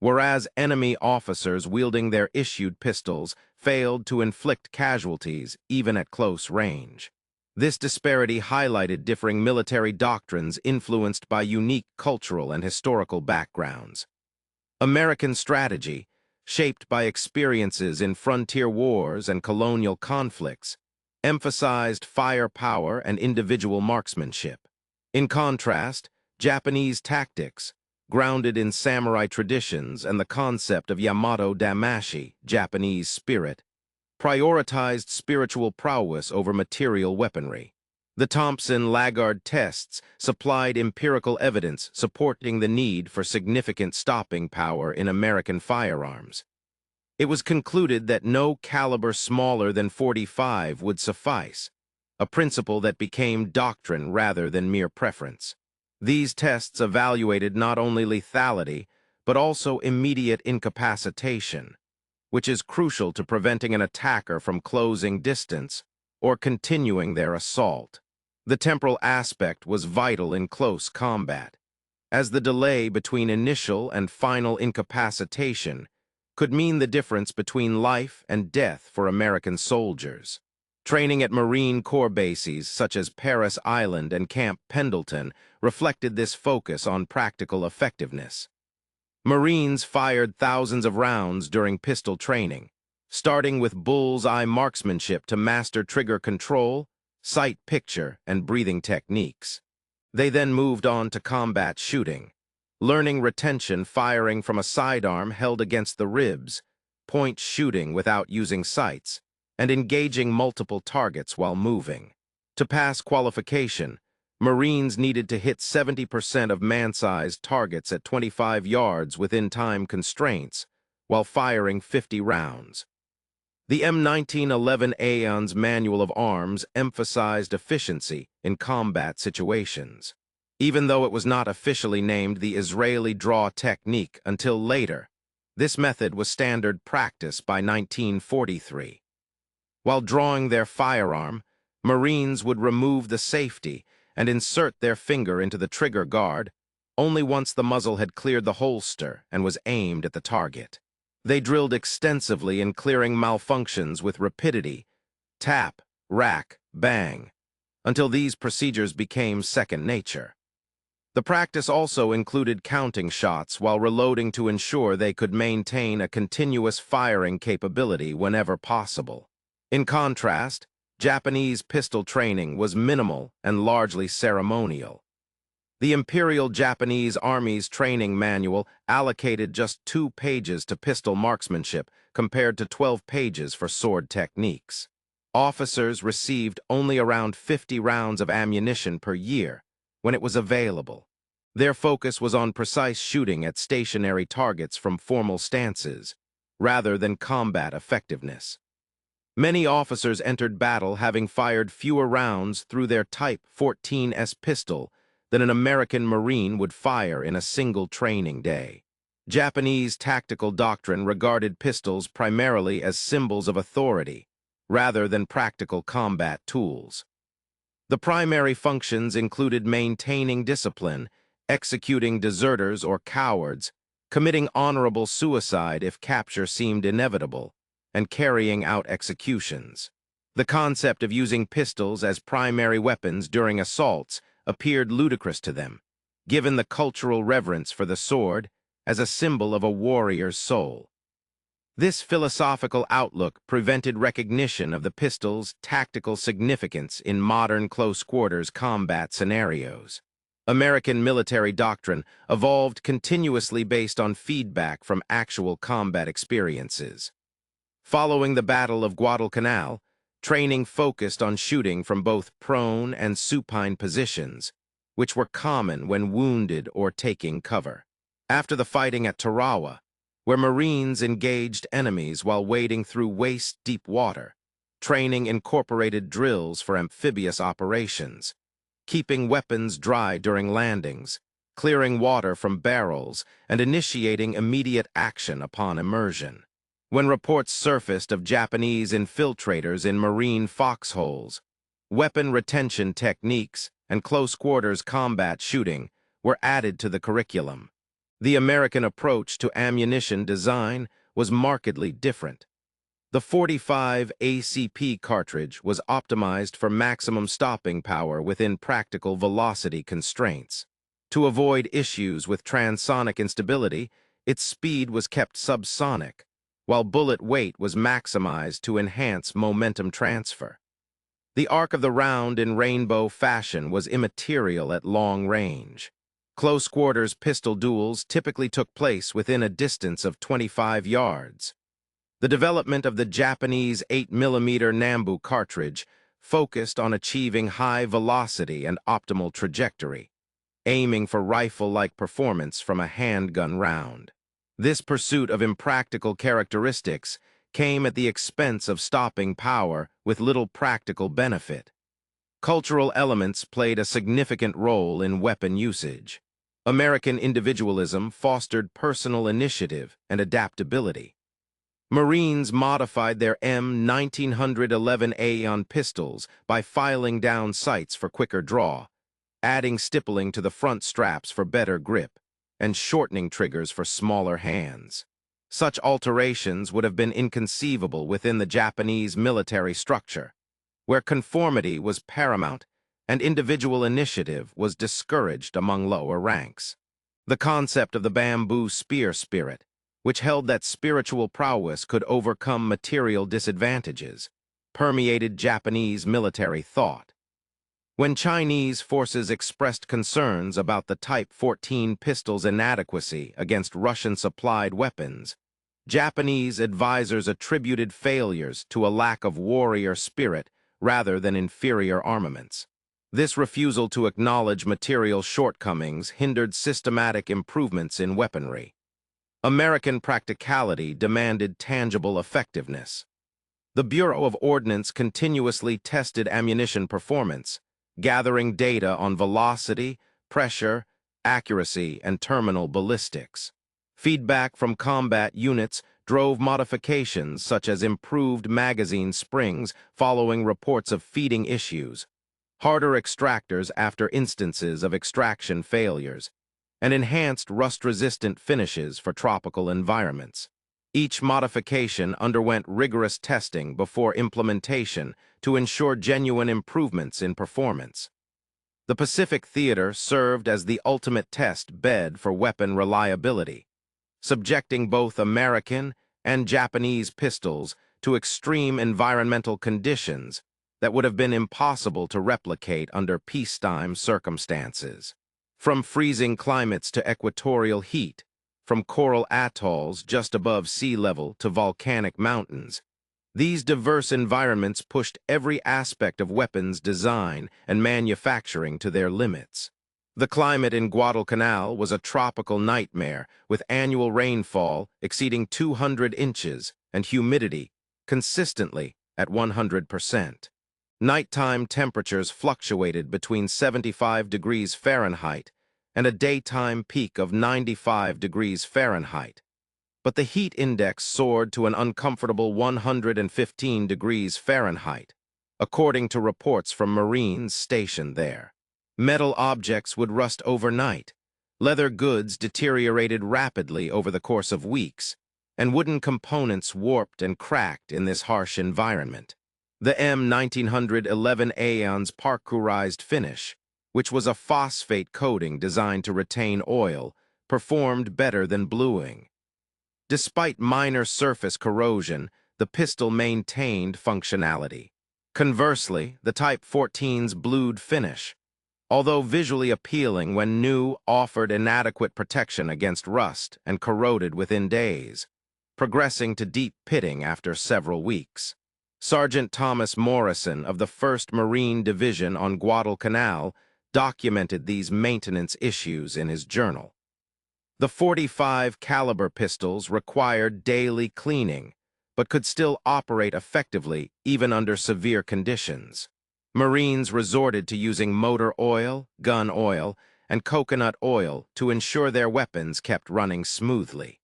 whereas enemy officers wielding their issued pistols failed to inflict casualties even at close range. This disparity highlighted differing military doctrines influenced by unique cultural and historical backgrounds. American strategy, shaped by experiences in frontier wars and colonial conflicts, emphasized firepower and individual marksmanship. In contrast, Japanese tactics, grounded in samurai traditions and the concept of Yamato Damashi, Japanese spirit, prioritized spiritual prowess over material weaponry. The Thompson-Lagarde tests supplied empirical evidence supporting the need for significant stopping power in American firearms. It was concluded that no caliber smaller than .45 would suffice, a principle that became doctrine rather than mere preference. These tests evaluated not only lethality, but also immediate incapacitation, which is crucial to preventing an attacker from closing distance or continuing their assault. The temporal aspect was vital in close combat, as the delay between initial and final incapacitation could mean the difference between life and death for American soldiers. Training at Marine Corps bases such as Paris Island and Camp Pendleton reflected this focus on practical effectiveness. Marines fired thousands of rounds during pistol training, starting with bull's-eye marksmanship to master trigger control, sight picture, and breathing techniques. They then moved on to combat shooting, learning retention firing from a sidearm held against the ribs, point shooting without using sights, and engaging multiple targets while moving. To pass qualification, Marines needed to hit 70% of man-sized targets at 25 yards within time constraints, while firing 50 rounds. The M1911A1's manual of arms emphasized efficiency in combat situations, even though it was not officially named the Israeli draw technique until later. This method was standard practice by 1943. While drawing their firearm, Marines would remove the safety and insert their finger into the trigger guard only once the muzzle had cleared the holster and was aimed at the target. They drilled extensively in clearing malfunctions with rapidity, tap, rack, bang, until these procedures became second nature. The practice also included counting shots while reloading to ensure they could maintain a continuous firing capability whenever possible. In contrast, Japanese pistol training was minimal and largely ceremonial. The Imperial Japanese Army's training manual allocated just 2 pages to pistol marksmanship compared to 12 pages for sword techniques. Officers received only around 50 rounds of ammunition per year when it was available. Their focus was on precise shooting at stationary targets from formal stances, rather than combat effectiveness. Many officers entered battle having fired fewer rounds through their Type 14S pistol than an American Marine would fire in a single training day. Japanese tactical doctrine regarded pistols primarily as symbols of authority, rather than practical combat tools. The primary functions included maintaining discipline, executing deserters or cowards, committing honorable suicide if capture seemed inevitable, and carrying out executions. The concept of using pistols as primary weapons during assaults appeared ludicrous to them, given the cultural reverence for the sword as a symbol of a warrior's soul. This philosophical outlook prevented recognition of the pistol's tactical significance in modern close-quarters combat scenarios. American military doctrine evolved continuously based on feedback from actual combat experiences. Following the Battle of Guadalcanal, training focused on shooting from both prone and supine positions, which were common when wounded or taking cover. After the fighting at Tarawa, where Marines engaged enemies while wading through waist-deep water, training incorporated drills for amphibious operations, keeping weapons dry during landings, clearing water from barrels, and initiating immediate action upon immersion. When reports surfaced of Japanese infiltrators in marine foxholes, weapon retention techniques and close-quarters combat shooting were added to the curriculum. The American approach to ammunition design was markedly different. The .45 ACP cartridge was optimized for maximum stopping power within practical velocity constraints. To avoid issues with transonic instability, its speed was kept subsonic, while bullet weight was maximized to enhance momentum transfer. The arc of the round in rainbow fashion was immaterial at long range. Close-quarters pistol duels typically took place within a distance of 25 yards. The development of the Japanese 8mm Nambu cartridge focused on achieving high velocity and optimal trajectory, aiming for rifle-like performance from a handgun round. This pursuit of impractical characteristics came at the expense of stopping power with little practical benefit. Cultural elements played a significant role in weapon usage. American individualism fostered personal initiative and adaptability. Marines modified their M1911A1 pistols by filing down sights for quicker draw, adding stippling to the front straps for better grip, and shortening triggers for smaller hands. Such alterations would have been inconceivable within the Japanese military structure, where conformity was paramount and individual initiative was discouraged among lower ranks. The concept of the bamboo spear spirit, which held that spiritual prowess could overcome material disadvantages, permeated Japanese military thought. When Chinese forces expressed concerns about the Type 14 pistol's inadequacy against Russian-supplied weapons, Japanese advisors attributed failures to a lack of warrior spirit rather than inferior armaments. This refusal to acknowledge material shortcomings hindered systematic improvements in weaponry. American practicality demanded tangible effectiveness. The Bureau of Ordnance continuously tested ammunition performance, gathering data on velocity, pressure, accuracy, and terminal ballistics. Feedback from combat units drove modifications such as improved magazine springs following reports of feeding issues, harder extractors after instances of extraction failures, and enhanced rust-resistant finishes for tropical environments. Each modification underwent rigorous testing before implementation to ensure genuine improvements in performance. The Pacific Theater served as the ultimate test bed for weapon reliability, subjecting both American and Japanese pistols to extreme environmental conditions that would have been impossible to replicate under peacetime circumstances. From freezing climates to equatorial heat, from coral atolls just above sea level to volcanic mountains, these diverse environments pushed every aspect of weapons design and manufacturing to their limits. The climate in Guadalcanal was a tropical nightmare, with annual rainfall exceeding 200 inches and humidity consistently at 100%. Nighttime temperatures fluctuated between 75 degrees Fahrenheit and a daytime peak of 95 degrees Fahrenheit. But the heat index soared to an uncomfortable 115 degrees Fahrenheit, according to reports from Marines stationed there. Metal objects would rust overnight, leather goods deteriorated rapidly over the course of weeks, and wooden components warped and cracked in this harsh environment. The M1911A1's parkurized finish, which was a phosphate coating designed to retain oil, performed better than bluing. Despite minor surface corrosion, the pistol maintained functionality. Conversely, the Type 14's blued finish, although visually appealing when new, offered inadequate protection against rust and corroded within days, progressing to deep pitting after several weeks. Sergeant Thomas Morrison of the 1st Marine Division on Guadalcanal documented these maintenance issues in his journal. The .45 caliber pistols required daily cleaning, but could still operate effectively even under severe conditions. Marines resorted to using motor oil, gun oil, and coconut oil to ensure their weapons kept running smoothly.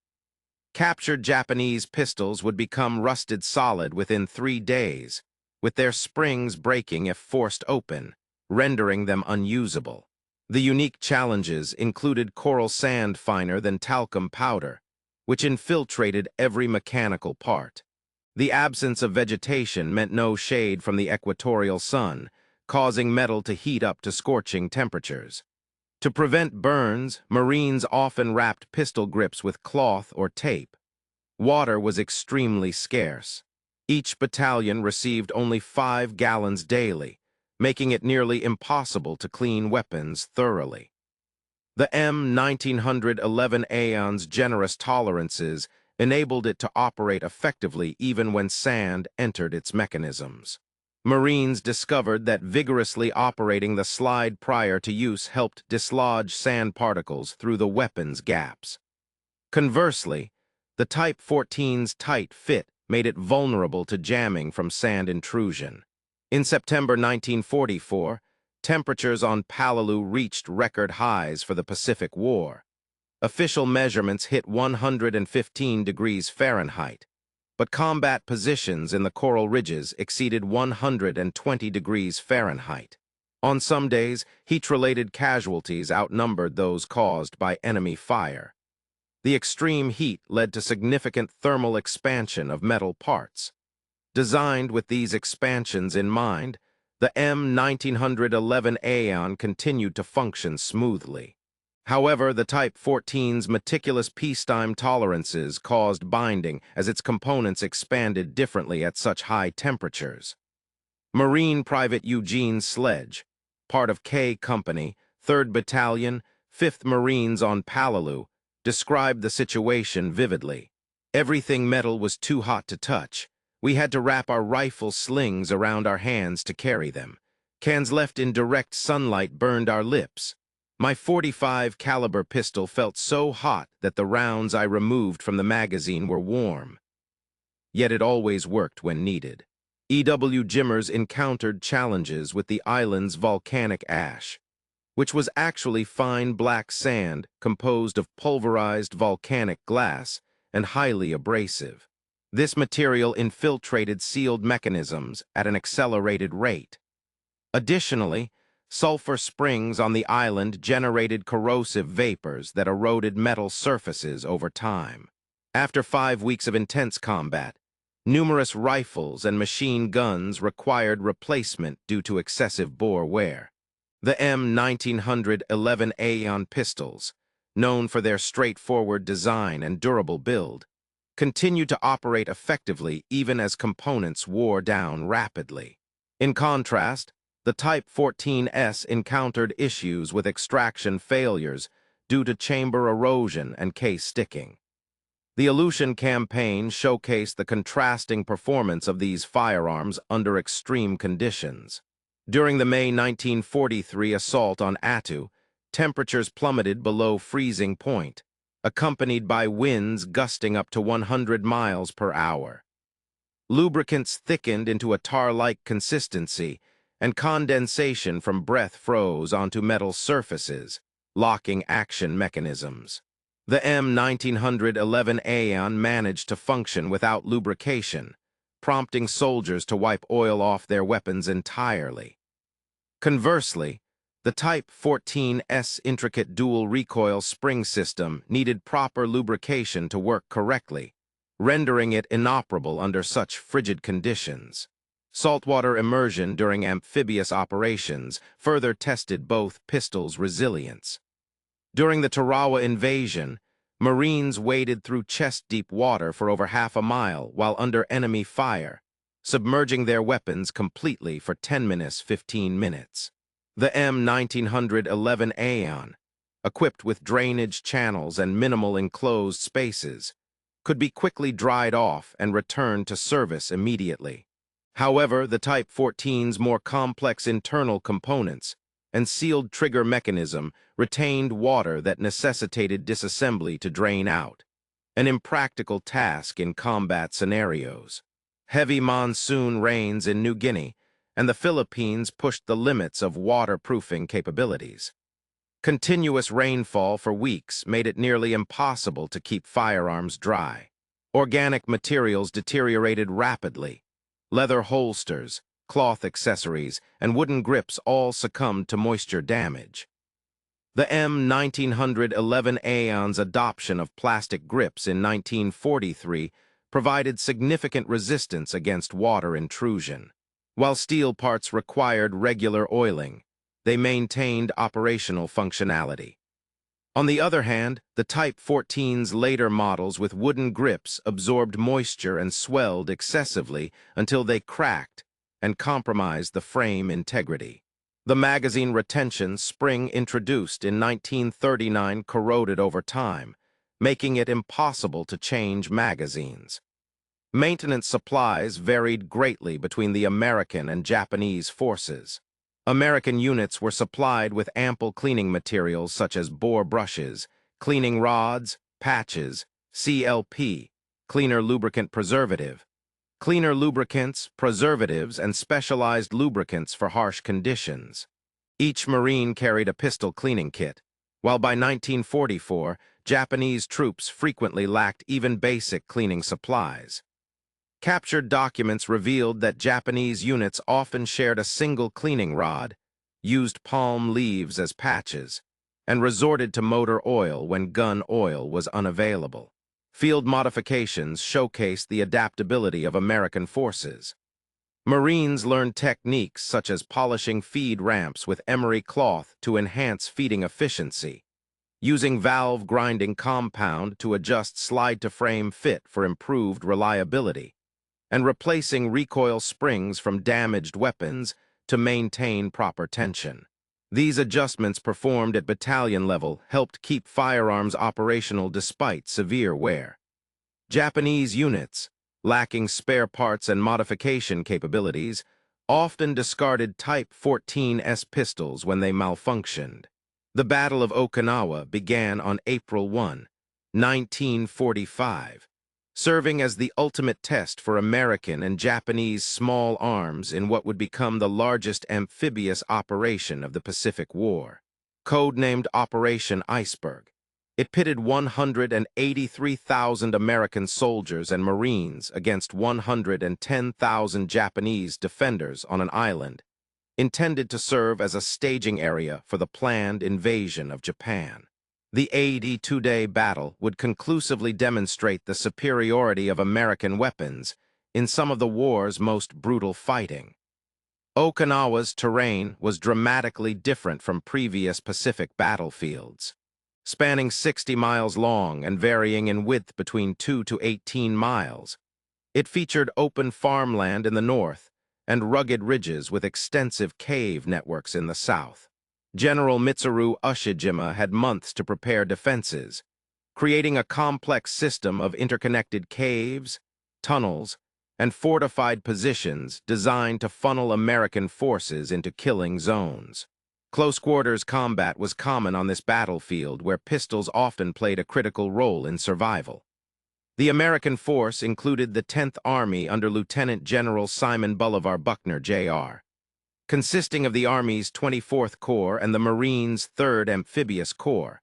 Captured Japanese pistols would become rusted solid within 3 days, with their springs breaking if forced open, rendering them unusable. The unique challenges included coral sand finer than talcum powder, which infiltrated every mechanical part. The absence of vegetation meant no shade from the equatorial sun, causing metal to heat up to scorching temperatures. To prevent burns, Marines often wrapped pistol grips with cloth or tape. Water was extremely scarce. Each battalion received only 5 gallons daily, making it nearly impossible to clean weapons thoroughly. The M1911A1's generous tolerances enabled it to operate effectively even when sand entered its mechanisms. Marines discovered that vigorously operating the slide prior to use helped dislodge sand particles through the weapon's gaps. Conversely, the Type 14's tight fit made it vulnerable to jamming from sand intrusion. In September 1944, temperatures on Palau reached record highs for the Pacific War. Official measurements hit 115 degrees Fahrenheit, but combat positions in the coral ridges exceeded 120 degrees Fahrenheit. On some days, heat-related casualties outnumbered those caused by enemy fire. The extreme heat led to significant thermal expansion of metal parts. Designed with these expansions in mind, the M1911A1 continued to function smoothly. However, the Type 14's meticulous peacetime tolerances caused binding as its components expanded differently at such high temperatures. Marine Private Eugene Sledge, part of K Company, 3rd Battalion, 5th Marines on Palaloo, described the situation vividly. Everything metal was too hot to touch. We had to wrap our rifle slings around our hands to carry them. Cans left in direct sunlight burned our lips. My .45 caliber pistol felt so hot that the rounds I removed from the magazine were warm. Yet it always worked when needed. E.W. Jimmers encountered challenges with the island's volcanic ash, which was actually fine black sand composed of pulverized volcanic glass and highly abrasive. This material infiltrated sealed mechanisms at an accelerated rate. Additionally, sulfur springs on the island generated corrosive vapors that eroded metal surfaces over time. After 5 weeks of intense combat, numerous rifles and machine guns required replacement due to excessive bore wear. The M1911A1 pistols, known for their straightforward design and durable build, continued to operate effectively even as components wore down rapidly. In contrast, the Type 14S encountered issues with extraction failures due to chamber erosion and case sticking. The Aleutian campaign showcased the contrasting performance of these firearms under extreme conditions. During the May 1943 assault on Attu, temperatures plummeted below freezing point, accompanied by winds gusting up to 100 miles per hour. Lubricants thickened into a tar-like consistency, and condensation from breath froze onto metal surfaces, locking action mechanisms. The M1911A1 managed to function without lubrication, prompting soldiers to wipe oil off their weapons entirely. Conversely, the Type 14's intricate dual recoil spring system needed proper lubrication to work correctly, rendering it inoperable under such frigid conditions. Saltwater immersion during amphibious operations further tested both pistols' resilience. During the Tarawa invasion, Marines waded through chest-deep water for over half a mile while under enemy fire, submerging their weapons completely for 15 minutes. The M1911A1, equipped with drainage channels and minimal enclosed spaces, could be quickly dried off and returned to service immediately. However, the Type 14's more complex internal components and sealed trigger mechanism retained water that necessitated disassembly to drain out, an impractical task in combat scenarios. Heavy monsoon rains in New Guinea and the Philippines pushed the limits of waterproofing capabilities. Continuous rainfall for weeks made it nearly impossible to keep firearms dry. Organic materials deteriorated rapidly. Leather holsters, cloth accessories, and wooden grips all succumbed to moisture damage. The M1911A1's adoption of plastic grips in 1943 provided significant resistance against water intrusion. While steel parts required regular oiling, they maintained operational functionality. On the other hand, the Type 14's later models with wooden grips absorbed moisture and swelled excessively until they cracked and compromised the frame integrity. The magazine retention spring introduced in 1939 corroded over time, making it impossible to change magazines. Maintenance supplies varied greatly between the American and Japanese forces. American units were supplied with ample cleaning materials such as bore brushes, cleaning rods, patches, CLP, cleaner lubricant preservative, cleaner lubricants, preservatives, and specialized lubricants for harsh conditions. Each Marine carried a pistol cleaning kit, while by 1944, Japanese troops frequently lacked even basic cleaning supplies. Captured documents revealed that Japanese units often shared a single cleaning rod, used palm leaves as patches, and resorted to motor oil when gun oil was unavailable. Field modifications showcased the adaptability of American forces. Marines learned techniques such as polishing feed ramps with emery cloth to enhance feeding efficiency, using valve grinding compound to adjust slide-to-frame fit for improved reliability, and replacing recoil springs from damaged weapons to maintain proper tension. These adjustments performed at battalion level helped keep firearms operational despite severe wear. Japanese units, lacking spare parts and modification capabilities, often discarded Type 14S pistols when they malfunctioned. The Battle of Okinawa began on April 1, 1945, serving as the ultimate test for American and Japanese small arms in what would become the largest amphibious operation of the Pacific War. Codenamed Operation Iceberg, it pitted 183,000 American soldiers and Marines against 110,000 Japanese defenders on an island, intended to serve as a staging area for the planned invasion of Japan. The 82-day battle would conclusively demonstrate the superiority of American weapons in some of the war's most brutal fighting. Okinawa's terrain was dramatically different from previous Pacific battlefields. Spanning 60 miles long and varying in width between 2 to 18 miles, it featured open farmland in the north and rugged ridges with extensive cave networks in the south. General Mitsuru Ushijima had months to prepare defenses, creating a complex system of interconnected caves, tunnels, and fortified positions designed to funnel American forces into killing zones. Close-quarters combat was common on this battlefield where pistols often played a critical role in survival. The American force included the 10th Army under Lieutenant General Simon Bolivar Buckner, Jr., consisting of the Army's 24th Corps and the Marines' 3rd Amphibious Corps,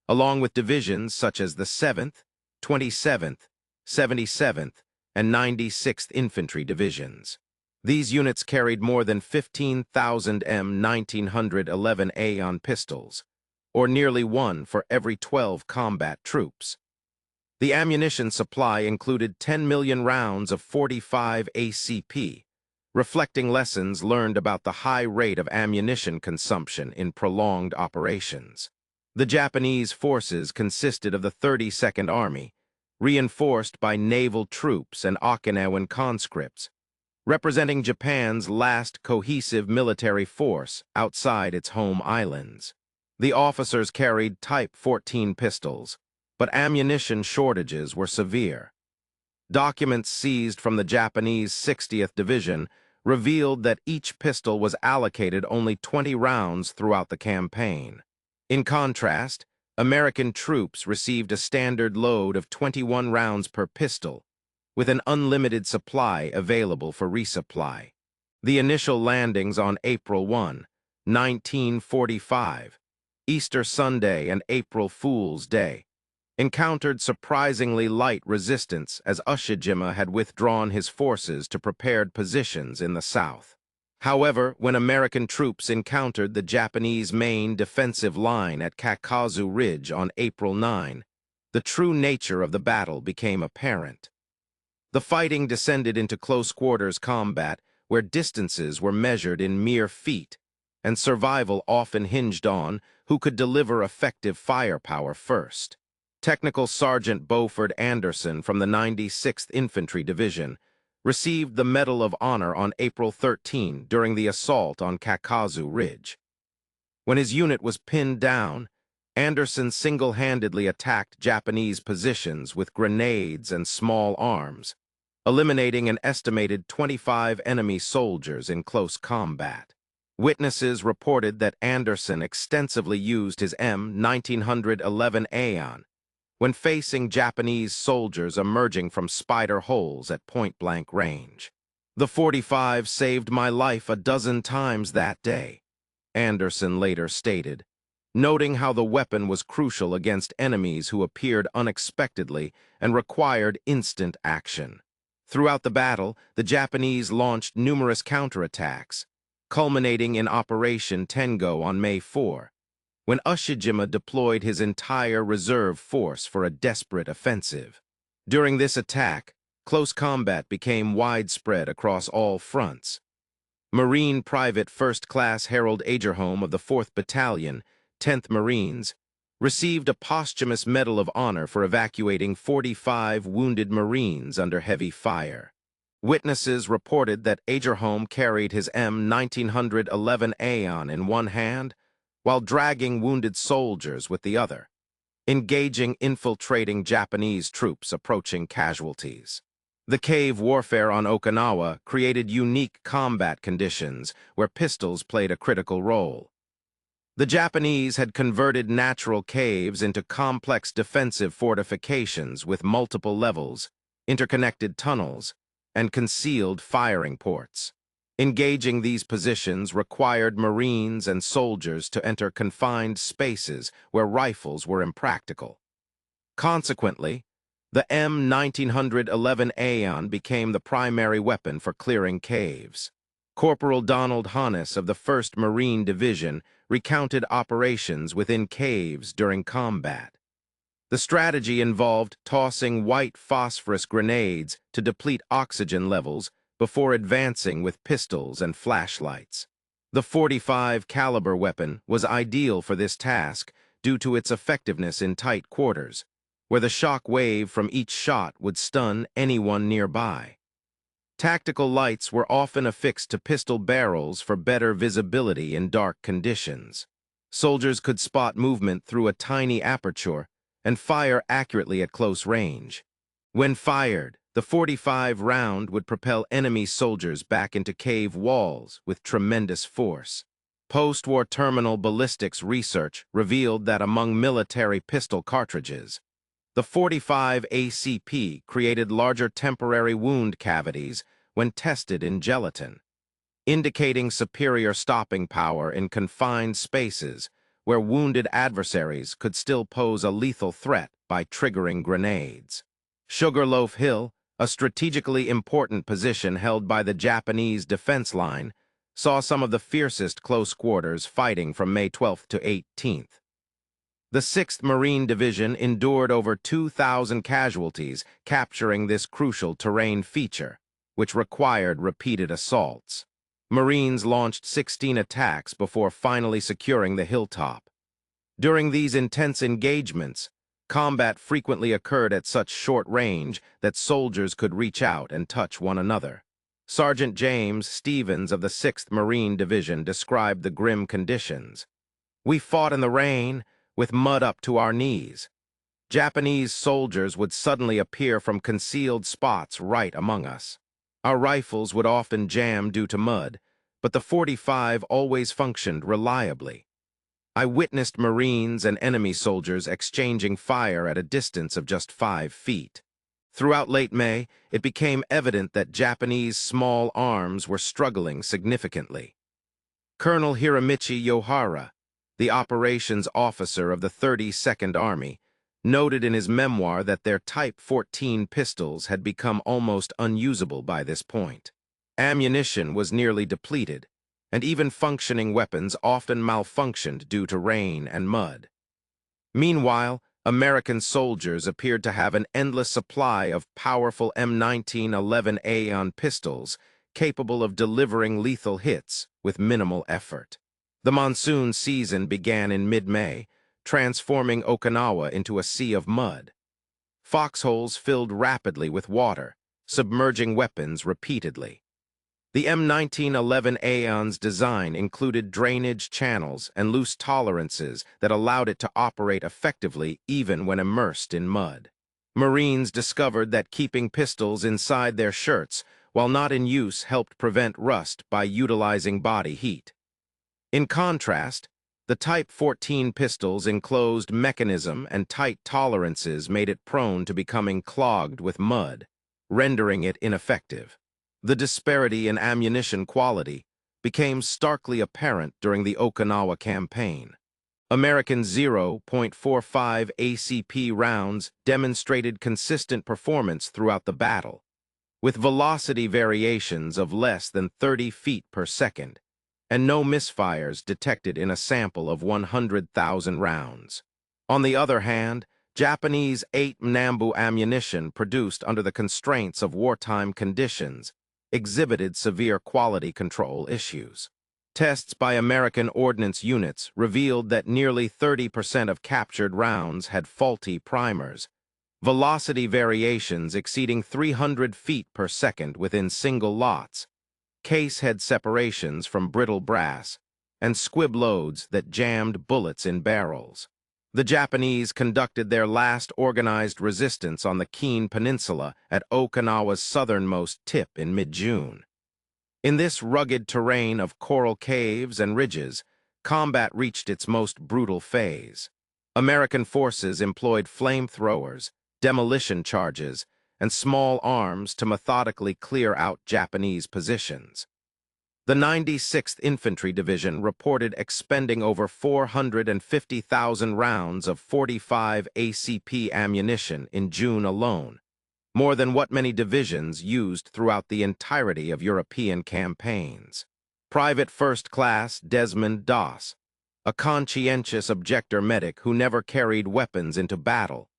along with divisions such as the 7th, 27th, 77th, and 96th Infantry Divisions. These units carried more than 15,000 M1911A1 pistols, or nearly one for every 12 combat troops. The ammunition supply included 10 million rounds of .45 ACP, reflecting lessons learned about the high rate of ammunition consumption in prolonged operations. The Japanese forces consisted of the 32nd Army, reinforced by naval troops and Okinawan conscripts, representing Japan's last cohesive military force outside its home islands. The officers carried Type 14 pistols, but ammunition shortages were severe. Documents seized from the Japanese 60th Division revealed that each pistol was allocated only 20 rounds throughout the campaign. In contrast, American troops received a standard load of 21 rounds per pistol, with an unlimited supply available for resupply. The initial landings on April 1, 1945, Easter Sunday and April Fool's Day, encountered surprisingly light resistance as Ushijima had withdrawn his forces to prepared positions in the south. However, when American troops encountered the Japanese main defensive line at Kakazu Ridge on April 9, the true nature of the battle became apparent. The fighting descended into close-quarters combat where distances were measured in mere feet, and survival often hinged on who could deliver effective firepower first. Technical Sergeant Beaufort Anderson from the 96th Infantry Division received the Medal of Honor on April 13 during the assault on Kakazu Ridge. When his unit was pinned down, Anderson single-handedly attacked Japanese positions with grenades and small arms, eliminating an estimated 25 enemy soldiers in close combat. Witnesses reported that Anderson extensively used his M1911A1 when facing Japanese soldiers emerging from spider holes at point-blank range. "The .45 saved my life a dozen times that day," Anderson later stated, noting how the weapon was crucial against enemies who appeared unexpectedly and required instant action. Throughout the battle, the Japanese launched numerous counterattacks, culminating in Operation Tengo on May 4, when Ushijima deployed his entire reserve force for a desperate offensive. During this attack, close combat became widespread across all fronts. Marine Private First Class Harold Agerholm of the 4th Battalion, 10th Marines, received a posthumous Medal of Honor for evacuating 45 wounded Marines under heavy fire. Witnesses reported that Agerholm carried his M1911A1 in one hand while dragging wounded soldiers with the other, engaging infiltrating Japanese troops approaching casualties. The cave warfare on Okinawa created unique combat conditions where pistols played a critical role. The Japanese had converted natural caves into complex defensive fortifications with multiple levels, interconnected tunnels, and concealed firing ports. Engaging these positions required Marines and soldiers to enter confined spaces where rifles were impractical. Consequently, the M1911A1 became the primary weapon for clearing caves. Corporal Donald Hannes of the 1st Marine Division recounted operations within caves during combat. The strategy involved tossing white phosphorus grenades to deplete oxygen levels before advancing with pistols and flashlights. The .45 caliber weapon was ideal for this task due to its effectiveness in tight quarters, where the shock wave from each shot would stun anyone nearby. Tactical lights were often affixed to pistol barrels for better visibility in dark conditions. Soldiers could spot movement through a tiny aperture and fire accurately at close range. When fired, the .45 round would propel enemy soldiers back into cave walls with tremendous force. Post-war terminal ballistics research revealed that among military pistol cartridges, the .45 ACP created larger temporary wound cavities when tested in gelatin, indicating superior stopping power in confined spaces where wounded adversaries could still pose a lethal threat by triggering grenades. Sugarloaf Hill, a strategically important position held by the Japanese defense line, saw some of the fiercest close quarters fighting from May 12th to 18th. The 6th Marine Division endured over 2,000 casualties capturing this crucial terrain feature, which required repeated assaults. Marines launched 16 attacks before finally securing the hilltop. During these intense engagements, combat frequently occurred at such short range that soldiers could reach out and touch one another. Sergeant James Stevens of the 6th Marine Division described the grim conditions. "We fought in the rain, with mud up to our knees. Japanese soldiers would suddenly appear from concealed spots right among us. Our rifles would often jam due to mud, but the .45 always functioned reliably. I witnessed Marines and enemy soldiers exchanging fire at a distance of just 5 feet. Throughout late May, it became evident that Japanese small arms were struggling significantly." Colonel Hiramichi Yohara, the operations officer of the 32nd Army, noted in his memoir that their Type 14 pistols had become almost unusable by this point. Ammunition was nearly depleted, and even functioning weapons often malfunctioned due to rain and mud. Meanwhile, American soldiers appeared to have an endless supply of powerful M1911A1 pistols capable of delivering lethal hits with minimal effort. The monsoon season began in mid-May, transforming Okinawa into a sea of mud. Foxholes filled rapidly with water, submerging weapons repeatedly. The M1911A1's design included drainage channels and loose tolerances that allowed it to operate effectively even when immersed in mud. Marines discovered that keeping pistols inside their shirts while not in use helped prevent rust by utilizing body heat. In contrast, the Type 14 pistol's enclosed mechanism and tight tolerances made it prone to becoming clogged with mud, rendering it ineffective. The disparity in ammunition quality became starkly apparent during the Okinawa campaign. American .45 ACP rounds demonstrated consistent performance throughout the battle, with velocity variations of less than 30 feet per second, and no misfires detected in a sample of 100,000 rounds. On the other hand, Japanese 8 Nambu ammunition produced under the constraints of wartime conditions exhibited severe quality control issues. Tests by American ordnance units revealed that nearly 30% of captured rounds had faulty primers, velocity variations exceeding 300 feet per second within single lots, case head separations from brittle brass, and squib loads that jammed bullets in barrels. The Japanese conducted their last organized resistance on the Keen Peninsula at Okinawa's southernmost tip in mid-June. In this rugged terrain of coral caves and ridges, combat reached its most brutal phase. American forces employed flamethrowers, demolition charges, and small arms to methodically clear out Japanese positions. The 96th Infantry Division reported expending over 450,000 rounds of 45 ACP ammunition in June alone, more than what many divisions used throughout the entirety of European campaigns. Private First Class Desmond Doss, a conscientious objector medic who never carried weapons into battle,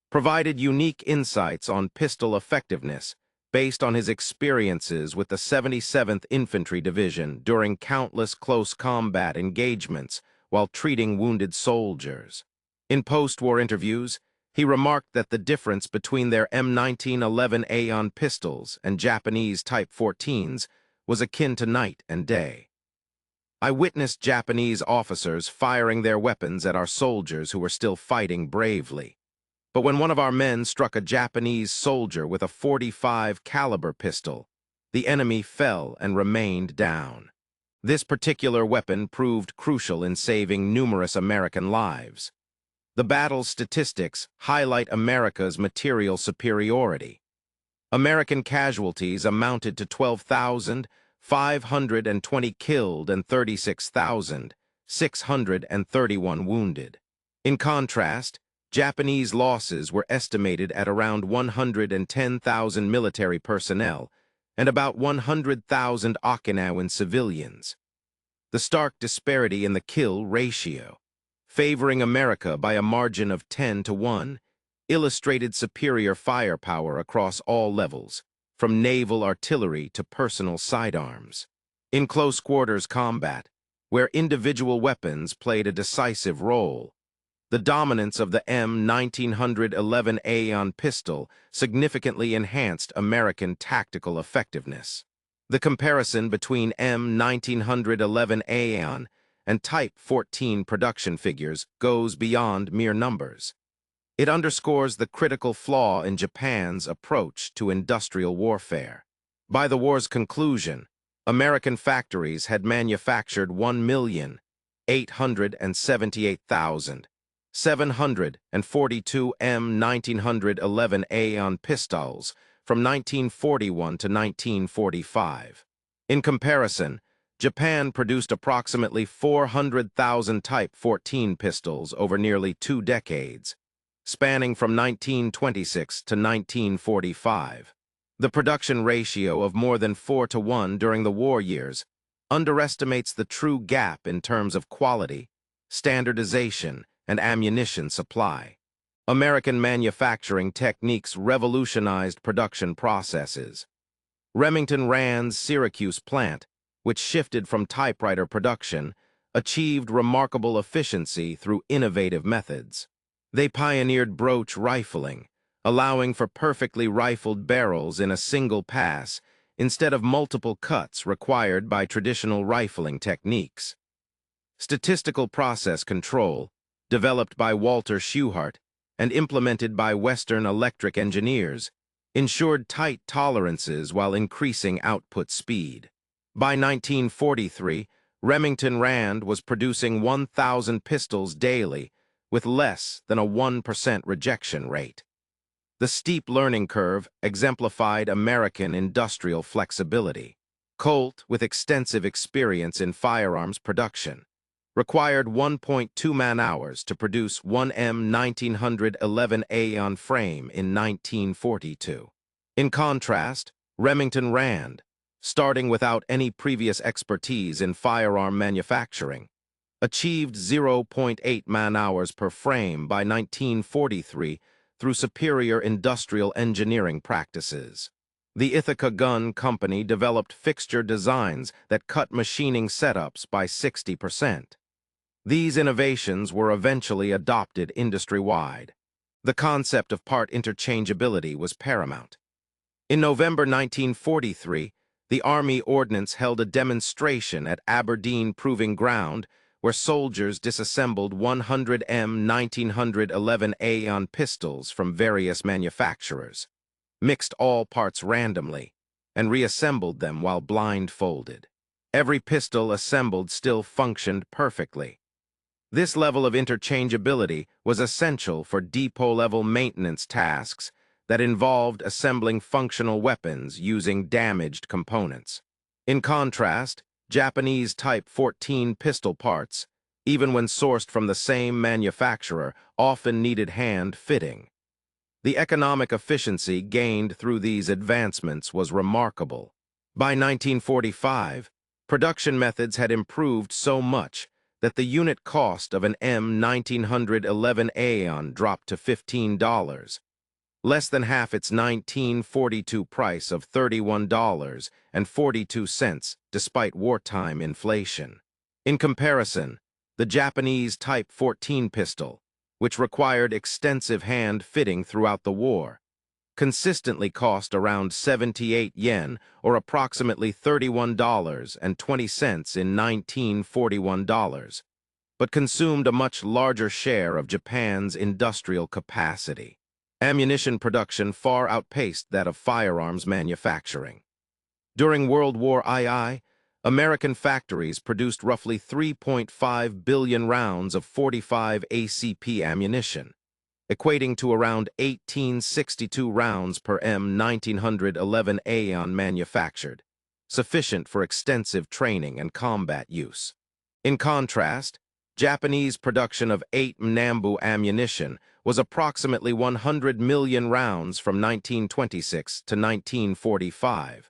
provided unique insights on pistol effectiveness based on his experiences with the 77th Infantry Division during countless close combat engagements while treating wounded soldiers. In post-war interviews, he remarked that the difference between their M1911A1 pistols and Japanese Type 14s was akin to night and day. I witnessed Japanese officers firing their weapons at our soldiers who were still fighting bravely. But when one of our men struck a Japanese soldier with a .45 caliber pistol, the enemy fell and remained down. This particular weapon proved crucial in saving numerous American lives. The battle's statistics highlight America's material superiority. American casualties amounted to 12,520 killed and 36,631 wounded. In contrast, Japanese losses were estimated at around 110,000 military personnel and about 100,000 Okinawan civilians. The stark disparity in the kill ratio, favoring America by a margin of 10-1, illustrated superior firepower across all levels, from naval artillery to personal sidearms. In close-quarters combat, where individual weapons played a decisive role, the dominance of the M1911A1 pistol significantly enhanced American tactical effectiveness. The comparison between M1911A1 and Type 14 production figures goes beyond mere numbers. It underscores the critical flaw in Japan's approach to industrial warfare. By the war's conclusion, American factories had manufactured 1,878,742 M1911A1 pistols from 1941 to 1945. In comparison, Japan produced approximately 400,000 Type 14 pistols over nearly 2 decades, spanning from 1926 to 1945. The production ratio of more than 4-1 during the war years underestimates the true gap in terms of quality, standardization, and ammunition supply. American manufacturing techniques revolutionized production processes. Remington Rand's Syracuse plant, which shifted from typewriter production, achieved remarkable efficiency through innovative methods. They pioneered broach rifling, allowing for perfectly rifled barrels in a single pass instead of multiple cuts required by traditional rifling techniques. Statistical process control, developed by Walter Schuhart and implemented by Western electric engineers, ensured tight tolerances while increasing output speed. By 1943, Remington Rand was producing 1,000 pistols daily with less than a 1% rejection rate. The steep learning curve exemplified American industrial flexibility. Colt, with extensive experience in firearms production, required 1.2 man-hours to produce one M1911A1 frame in 1942. In contrast, Remington Rand, starting without any previous expertise in firearm manufacturing, achieved 0.8 man-hours per frame by 1943 through superior industrial engineering practices. The Ithaca Gun Company developed fixture designs that cut machining setups by 60%. These innovations were eventually adopted industry-wide. The concept of part interchangeability was paramount. In November 1943, the Army Ordnance held a demonstration at Aberdeen Proving Ground where soldiers disassembled 100 M1911A1 pistols from various manufacturers, mixed all parts randomly, and reassembled them while blindfolded. Every pistol assembled still functioned perfectly. This level of interchangeability was essential for depot-level maintenance tasks that involved assembling functional weapons using damaged components. In contrast, Japanese Type 14 pistol parts, even when sourced from the same manufacturer, often needed hand fitting. The economic efficiency gained through these advancements was remarkable. By 1945, production methods had improved so much that the unit cost of an M1911A1 dropped to $15, less than half its 1942 price of $31.42 despite wartime inflation. In comparison, the Japanese Type 14 pistol, which required extensive hand fitting throughout the war, consistently cost around 78 yen or approximately $31.20 in 1941 dollars, but consumed a much larger share of Japan's industrial capacity. Ammunition production far outpaced that of firearms manufacturing. During World War II, American factories produced roughly 3.5 billion rounds of 45 ACP ammunition, equating to around 1862 rounds per M1911A1 manufactured, sufficient for extensive training and combat use. In contrast, Japanese production of 8 Nambu ammunition was approximately 100 million rounds from 1926 to 1945,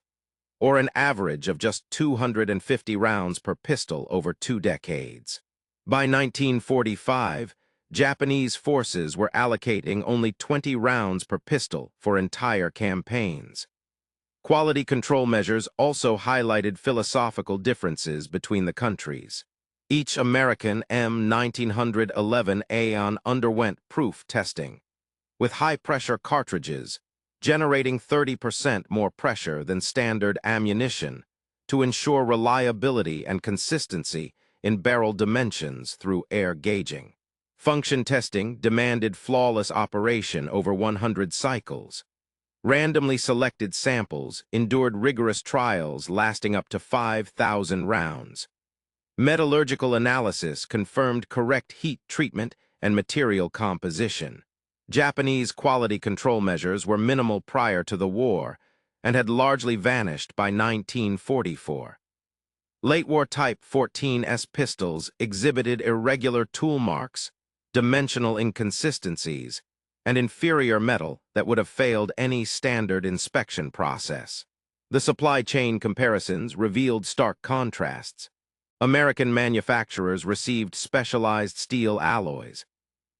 or an average of just 250 rounds per pistol over 2 decades. By 1945, Japanese forces were allocating only 20 rounds per pistol for entire campaigns. Quality control measures also highlighted philosophical differences between the countries. Each American M1911A1 underwent proof testing, with high-pressure cartridges, generating 30% more pressure than standard ammunition to ensure reliability and consistency in barrel dimensions through air gauging. Function testing demanded flawless operation over 100 cycles. Randomly selected samples endured rigorous trials lasting up to 5,000 rounds. Metallurgical analysis confirmed correct heat treatment and material composition. Japanese quality control measures were minimal prior to the war and had largely vanished by 1944. Late-war Type 14S pistols exhibited irregular tool marks, dimensional inconsistencies, and inferior metal that would have failed any standard inspection process. The supply chain comparisons revealed stark contrasts. American manufacturers received specialized steel alloys,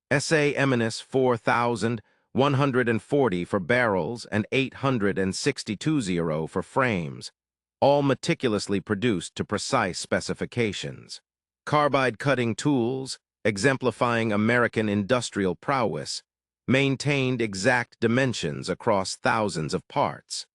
SA-Eminis 4,140 for barrels and 862 for frames, all meticulously produced to precise specifications. Carbide cutting tools, exemplifying American industrial prowess, maintained exact dimensions across thousands of parts.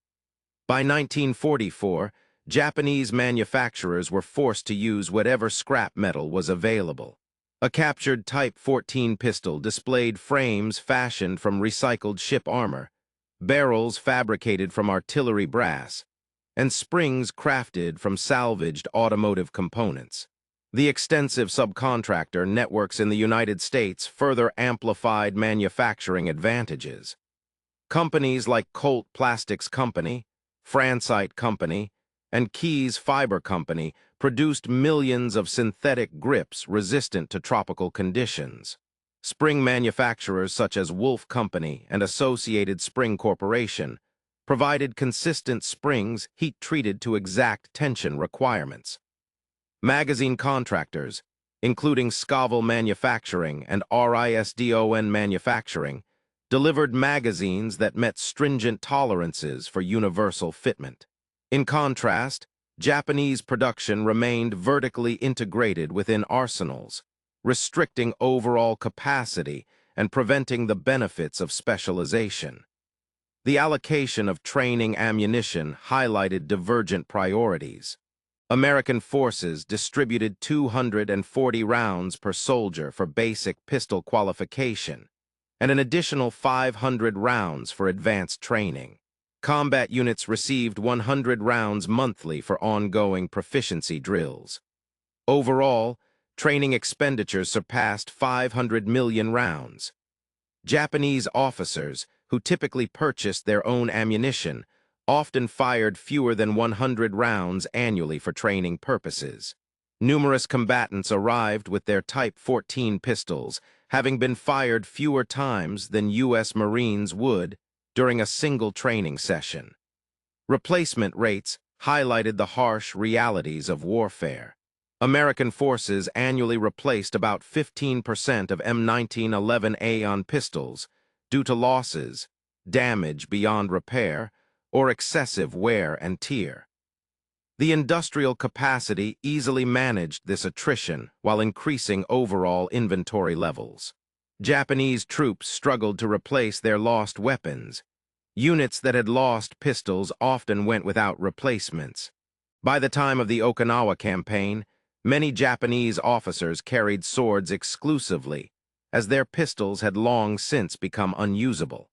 By 1944, Japanese manufacturers were forced to use whatever scrap metal was available. A captured Type 14 pistol displayed frames fashioned from recycled ship armor, barrels fabricated from artillery brass, and springs crafted from salvaged automotive components. The extensive subcontractor networks in the United States further amplified manufacturing advantages. Companies like Colt Plastics Company, Francite Company, and Keyes Fiber Company produced millions of synthetic grips resistant to tropical conditions. Spring manufacturers such as Wolf Company and Associated Spring Corporation provided consistent springs heat-treated to exact tension requirements. Magazine contractors, including Scoville Manufacturing and RISDON Manufacturing, delivered magazines that met stringent tolerances for universal fitment. In contrast, Japanese production remained vertically integrated within arsenals, restricting overall capacity and preventing the benefits of specialization. The allocation of training ammunition highlighted divergent priorities. American forces distributed 240 rounds per soldier for basic pistol qualification, and an additional 500 rounds for advanced training. Combat units received 100 rounds monthly for ongoing proficiency drills. Overall, training expenditures surpassed 500 million rounds. Japanese officers, who typically purchased their own ammunition, often fired fewer than 100 rounds annually for training purposes. Numerous combatants arrived with their Type 14 pistols, having been fired fewer times than U.S. Marines would during a single training session. Replacement rates highlighted the harsh realities of warfare. American forces annually replaced about 15% of M1911A1 pistols due to losses, damage beyond repair, or excessive wear and tear. The industrial capacity easily managed this attrition while increasing overall inventory levels. Japanese troops struggled to replace their lost weapons. Units that had lost pistols often went without replacements. By the time of the Okinawa campaign, many Japanese officers carried swords exclusively, as their pistols had long since become unusable.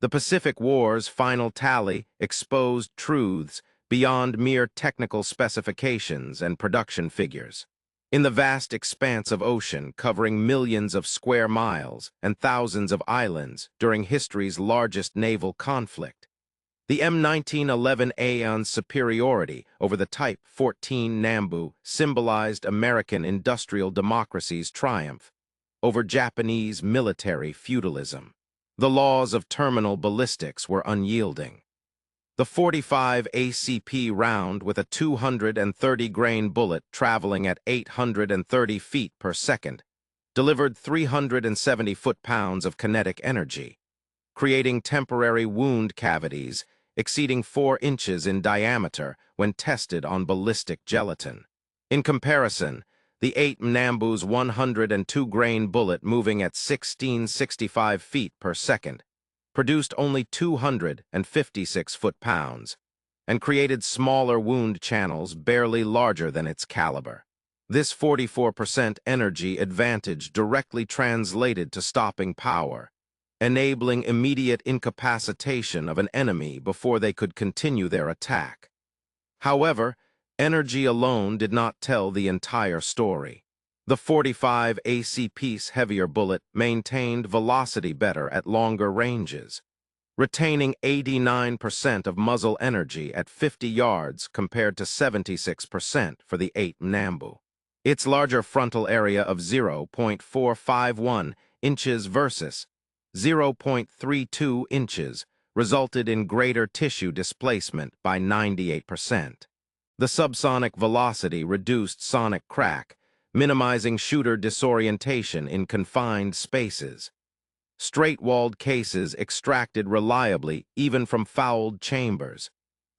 The Pacific War's final tally exposed truths beyond mere technical specifications and production figures. In the vast expanse of ocean covering millions of square miles and thousands of islands during history's largest naval conflict, the M1911A1's superiority over the Type 14 Nambu symbolized American industrial democracy's triumph over Japanese military feudalism. The laws of terminal ballistics were unyielding. The 45 ACP round with a 230-grain bullet traveling at 830 feet per second delivered 370 foot-pounds of kinetic energy, creating temporary wound cavities exceeding 4 inches in diameter when tested on ballistic gelatin. In comparison, the 8 Nambu's 102-grain bullet moving at 1665 feet per second produced only 256 foot-pounds and created smaller wound channels barely larger than its caliber. This 44% energy advantage directly translated to stopping power, enabling immediate incapacitation of an enemy before they could continue their attack. However, energy alone did not tell the entire story. The 45 ACP's heavier bullet maintained velocity better at longer ranges, retaining 89% of muzzle energy at 50 yards compared to 76% for the 8 Nambu. Its larger frontal area of 0.451 inches versus 0.32 inches resulted in greater tissue displacement by 98%. The subsonic velocity reduced sonic crack, minimizing shooter disorientation in confined spaces. Straight-walled cases extracted reliably even from fouled chambers.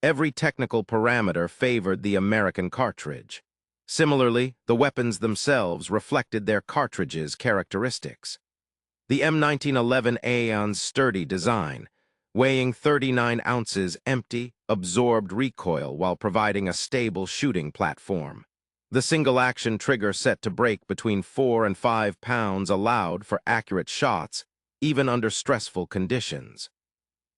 Every technical parameter favored the American cartridge. Similarly, the weapons themselves reflected their cartridges' characteristics. The M1911A1's sturdy design, weighing 39 ounces empty, absorbed recoil while providing a stable shooting platform. The single-action trigger set to break between 4 and 5 pounds allowed for accurate shots, even under stressful conditions.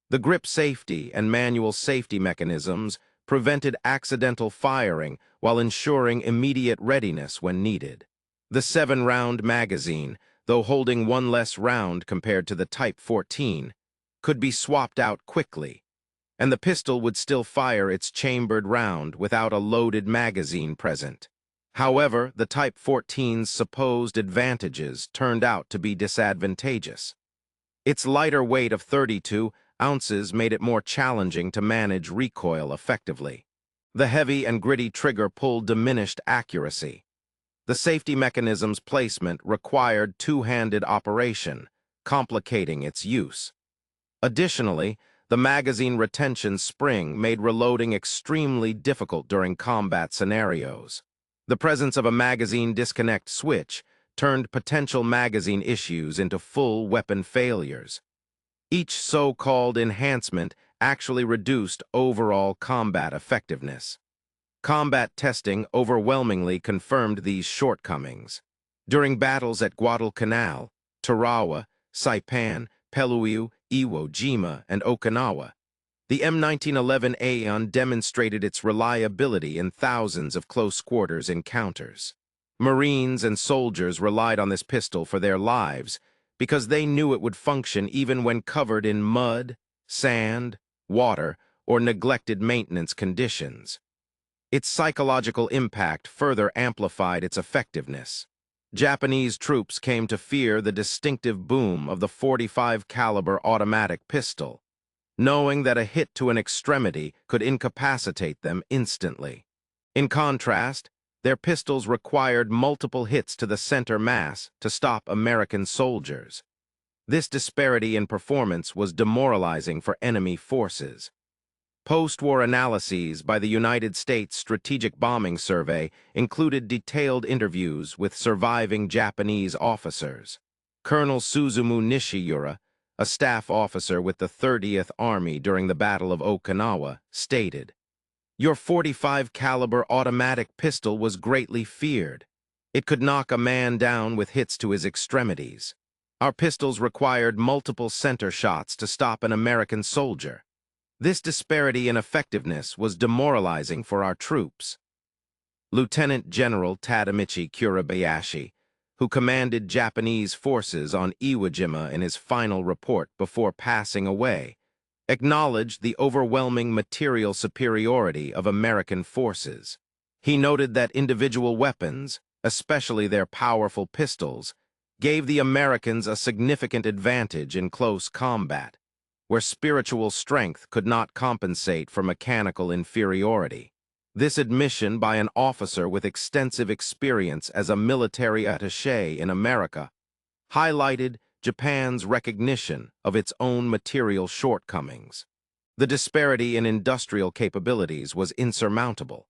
The grip safety and manual safety mechanisms prevented accidental firing while ensuring immediate readiness when needed. The 7-round magazine, though holding 1 less round compared to the Type 14, could be swapped out quickly, and the pistol would still fire its chambered round without a loaded magazine present. However, the Type 14's supposed advantages turned out to be disadvantageous. Its lighter weight of 32 ounces made it more challenging to manage recoil effectively. The heavy and gritty trigger pull diminished accuracy. The safety mechanism's placement required two-handed operation, complicating its use. Additionally, the magazine retention spring made reloading extremely difficult during combat scenarios. The presence of a magazine disconnect switch turned potential magazine issues into full weapon failures. Each so-called enhancement actually reduced overall combat effectiveness. Combat testing overwhelmingly confirmed these shortcomings. During battles at Guadalcanal, Tarawa, Saipan, Peleliu, Iwo Jima, and Okinawa, the M1911A1 demonstrated its reliability in thousands of close-quarters encounters. Marines and soldiers relied on this pistol for their lives because they knew it would function even when covered in mud, sand, water, or neglected maintenance conditions. Its psychological impact further amplified its effectiveness. Japanese troops came to fear the distinctive boom of the .45 caliber automatic pistol, knowing that a hit to an extremity could incapacitate them instantly. In contrast, their pistols required multiple hits to the center mass to stop American soldiers. This disparity in performance was demoralizing for enemy forces. Post-war analyses by the United States Strategic Bombing Survey included detailed interviews with surviving Japanese officers. Colonel Suzumu Nishiura, a staff officer with the 30th Army during the Battle of Okinawa, stated, "Your .45 caliber automatic pistol was greatly feared. It could knock a man down with hits to his extremities. Our pistols required multiple center shots to stop an American soldier. This disparity in effectiveness was demoralizing for our troops." Lieutenant General Tadamichi Kurabayashi, who commanded Japanese forces on Iwo Jima in his final report before passing away, acknowledged the overwhelming material superiority of American forces. He noted that individual weapons, especially their powerful pistols, gave the Americans a significant advantage in close combat, where spiritual strength could not compensate for mechanical inferiority. This admission by an officer with extensive experience as a military attaché in America highlighted Japan's recognition of its own material shortcomings. The disparity in industrial capabilities was insurmountable.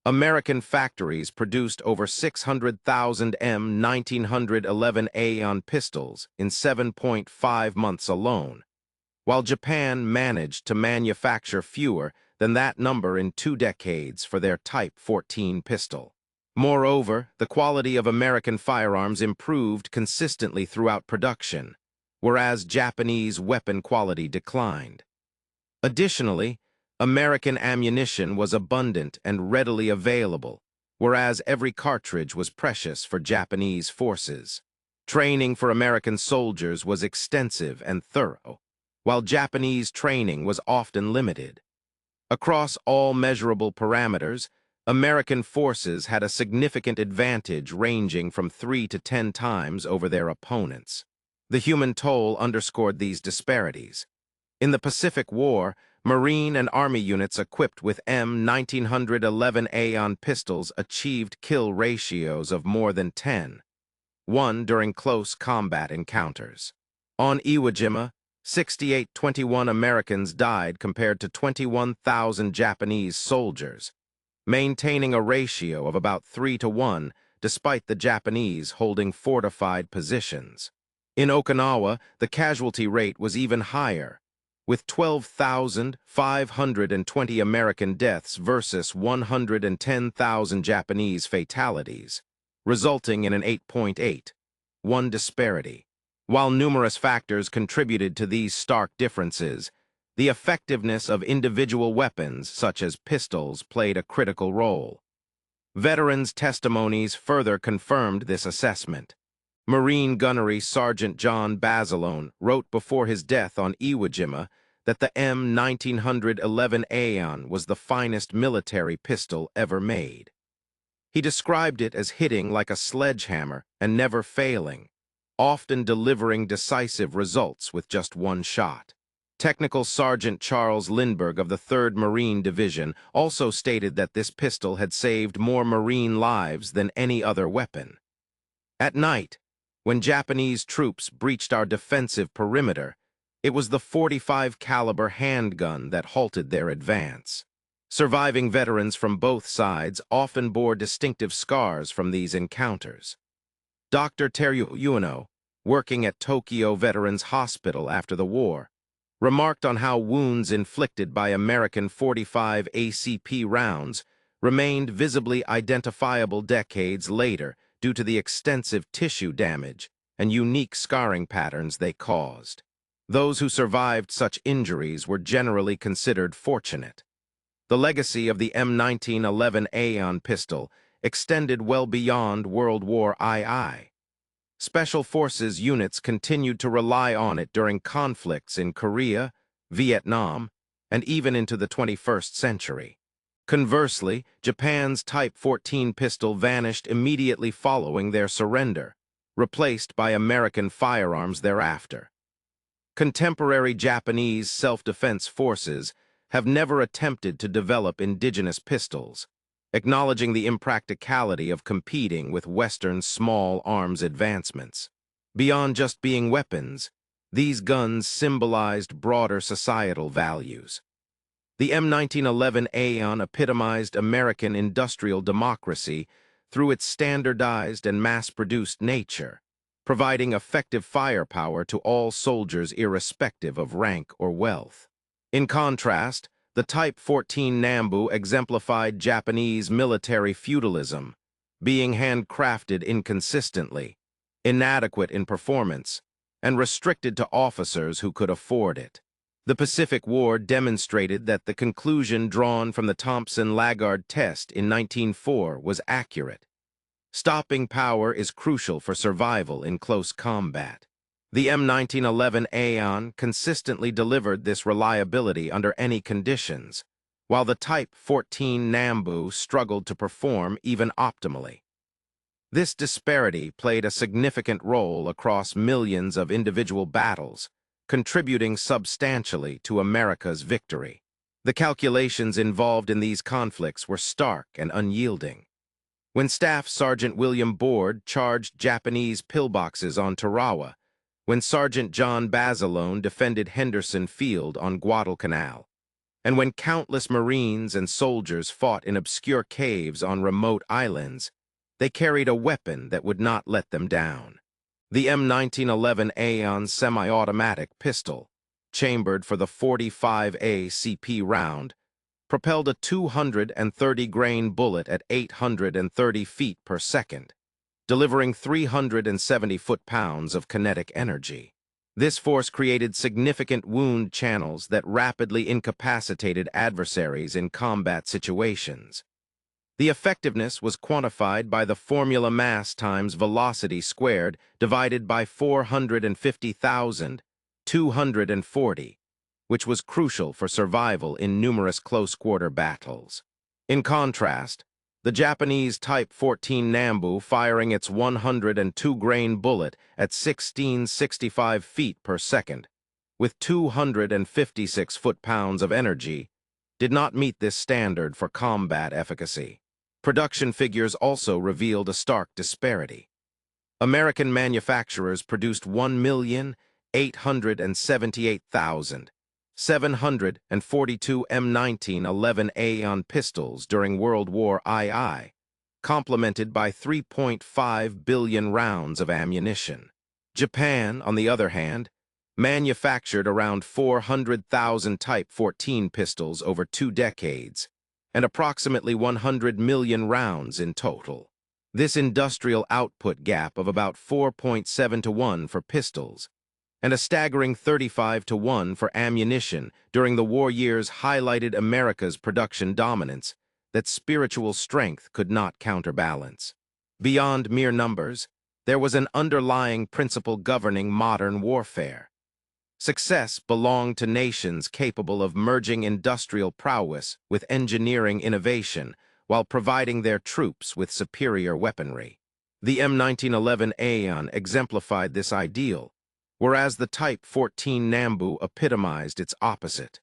American factories produced over 600,000 M1911A1 pistols in 7.5 months alone, while Japan managed to manufacture fewer than that number in 2 decades for their Type 14 pistol. Moreover, the quality of American firearms improved consistently throughout production, whereas Japanese weapon quality declined. Additionally, American ammunition was abundant and readily available, whereas every cartridge was precious for Japanese forces. Training for American soldiers was extensive and thorough, while Japanese training was often limited. Across all measurable parameters, American forces had a significant advantage ranging from 3 to 10 times over their opponents. The human toll underscored these disparities. In the Pacific War, Marine and Army units equipped with M1911A1 pistols achieved kill ratios of more than 10:1 during close combat encounters. On Iwo Jima, 68-21 Americans died compared to 21,000 Japanese soldiers, maintaining a ratio of about 3:1 despite the Japanese holding fortified positions. In Okinawa, the casualty rate was even higher, with 12,520 American deaths versus 110,000 Japanese fatalities, resulting in an 8.8:1 disparity. While numerous factors contributed to these stark differences, the effectiveness of individual weapons, such as pistols, played a critical role. Veterans' testimonies further confirmed this assessment. Marine Gunnery Sergeant John Basilone wrote before his death on Iwo Jima that the M1911A1 was the finest military pistol ever made. He described it as hitting like a sledgehammer and never failing, often delivering decisive results with just one shot. Technical Sergeant Charles Lindbergh of the 3rd Marine Division also stated that this pistol had saved more Marine lives than any other weapon. At night, when Japanese troops breached our defensive perimeter, it was the .45 caliber handgun that halted their advance. Surviving veterans from both sides often bore distinctive scars from these encounters. Dr. Tarawa, working at Tokyo Veterans Hospital after the war, remarked on how wounds inflicted by American .45 ACP rounds remained visibly identifiable decades later due to the extensive tissue damage and unique scarring patterns they caused. Those who survived such injuries were generally considered fortunate. The legacy of the M1911A1 pistol extended well beyond World War II. Special Forces units continued to rely on it during conflicts in Korea, Vietnam, and even into the 21st century. Conversely, Japan's Type 14 pistol vanished immediately following their surrender, replaced by American firearms thereafter. Contemporary Japanese self-defense forces have never attempted to develop indigenous pistols, acknowledging the impracticality of competing with Western small arms advancements. Beyond just being weapons, these guns symbolized broader societal values. The M1911A1 epitomized American industrial democracy through its standardized and mass-produced nature, providing effective firepower to all soldiers irrespective of rank or wealth. In contrast, the Type 14 Nambu exemplified Japanese military feudalism, being handcrafted inconsistently, inadequate in performance, and restricted to officers who could afford it. The Pacific War demonstrated that the conclusion drawn from the Thompson-Lagarde test in 1904 was accurate. Stopping power is crucial for survival in close combat. The M1911A1 consistently delivered this reliability under any conditions, while the Type 14 Nambu struggled to perform even optimally. This disparity played a significant role across millions of individual battles, contributing substantially to America's victory. The calculations involved in these conflicts were stark and unyielding. When Staff Sergeant William Board charged Japanese pillboxes on Tarawa, when Sergeant John Basilone defended Henderson Field on Guadalcanal, and when countless Marines and soldiers fought in obscure caves on remote islands, they carried a weapon that would not let them down. The M1911A1 semi-automatic pistol, chambered for the .45 ACP round, propelled a 230-grain bullet at 830 feet per second, delivering 370 foot-pounds of kinetic energy. This force created significant wound channels that rapidly incapacitated adversaries in combat situations. The effectiveness was quantified by the formula mass times velocity squared divided by 450,240, which was crucial for survival in numerous close-quarter battles. In contrast, the Japanese Type 14 Nambu, firing its 102-grain bullet at 1665 feet per second, with 256 foot-pounds of energy, did not meet this standard for combat efficacy. Production figures also revealed a stark disparity. American manufacturers produced 1,878,742 M1911A1 pistols during World War II, complemented by 3.5 billion rounds of ammunition. Japan, on the other hand, manufactured around 400,000 Type 14 pistols over 2 decades, and approximately 100 million rounds in total. This industrial output gap of about 4.7 to 1 for pistols, and a staggering 35 to 1 for ammunition during the war years highlighted America's production dominance that spiritual strength could not counterbalance. Beyond mere numbers, there was an underlying principle governing modern warfare. Success belonged to nations capable of merging industrial prowess with engineering innovation while providing their troops with superior weaponry. The M1911A1 exemplified this ideal, whereas the Type 14 Nambu epitomized its opposite.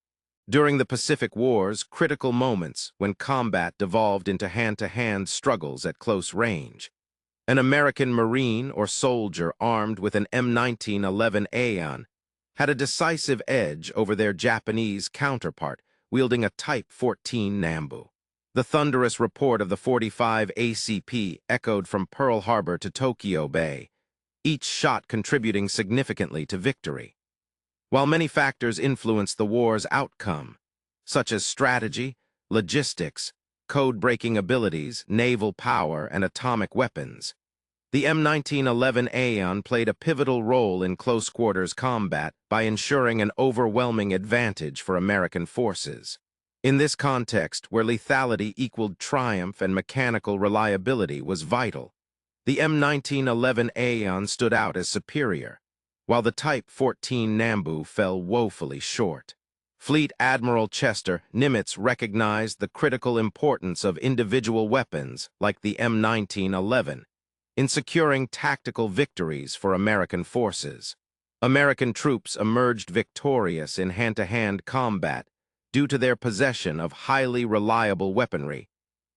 During the Pacific War's critical moments when combat devolved into hand-to-hand struggles at close range, an American Marine or soldier armed with an M1911A1 had a decisive edge over their Japanese counterpart wielding a Type 14 Nambu. The thunderous report of the 45 ACP echoed from Pearl Harbor to Tokyo Bay, each shot contributing significantly to victory. While many factors influenced the war's outcome, such as strategy, logistics, code-breaking abilities, naval power, and atomic weapons, the M1911A1 played a pivotal role in close-quarters combat by ensuring an overwhelming advantage for American forces. In this context, where lethality equaled triumph and mechanical reliability was vital, the M1911A1 stood out as superior, while the Type 14 Nambu fell woefully short. Fleet Admiral Chester Nimitz recognized the critical importance of individual weapons like the M1911 in securing tactical victories for American forces. American troops emerged victorious in hand-to-hand combat due to their possession of highly reliable weaponry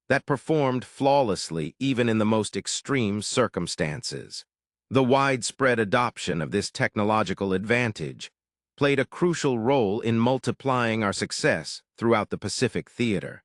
that performed flawlessly even in the most extreme circumstances. The widespread adoption of this technological advantage played a crucial role in multiplying our success throughout the Pacific theater.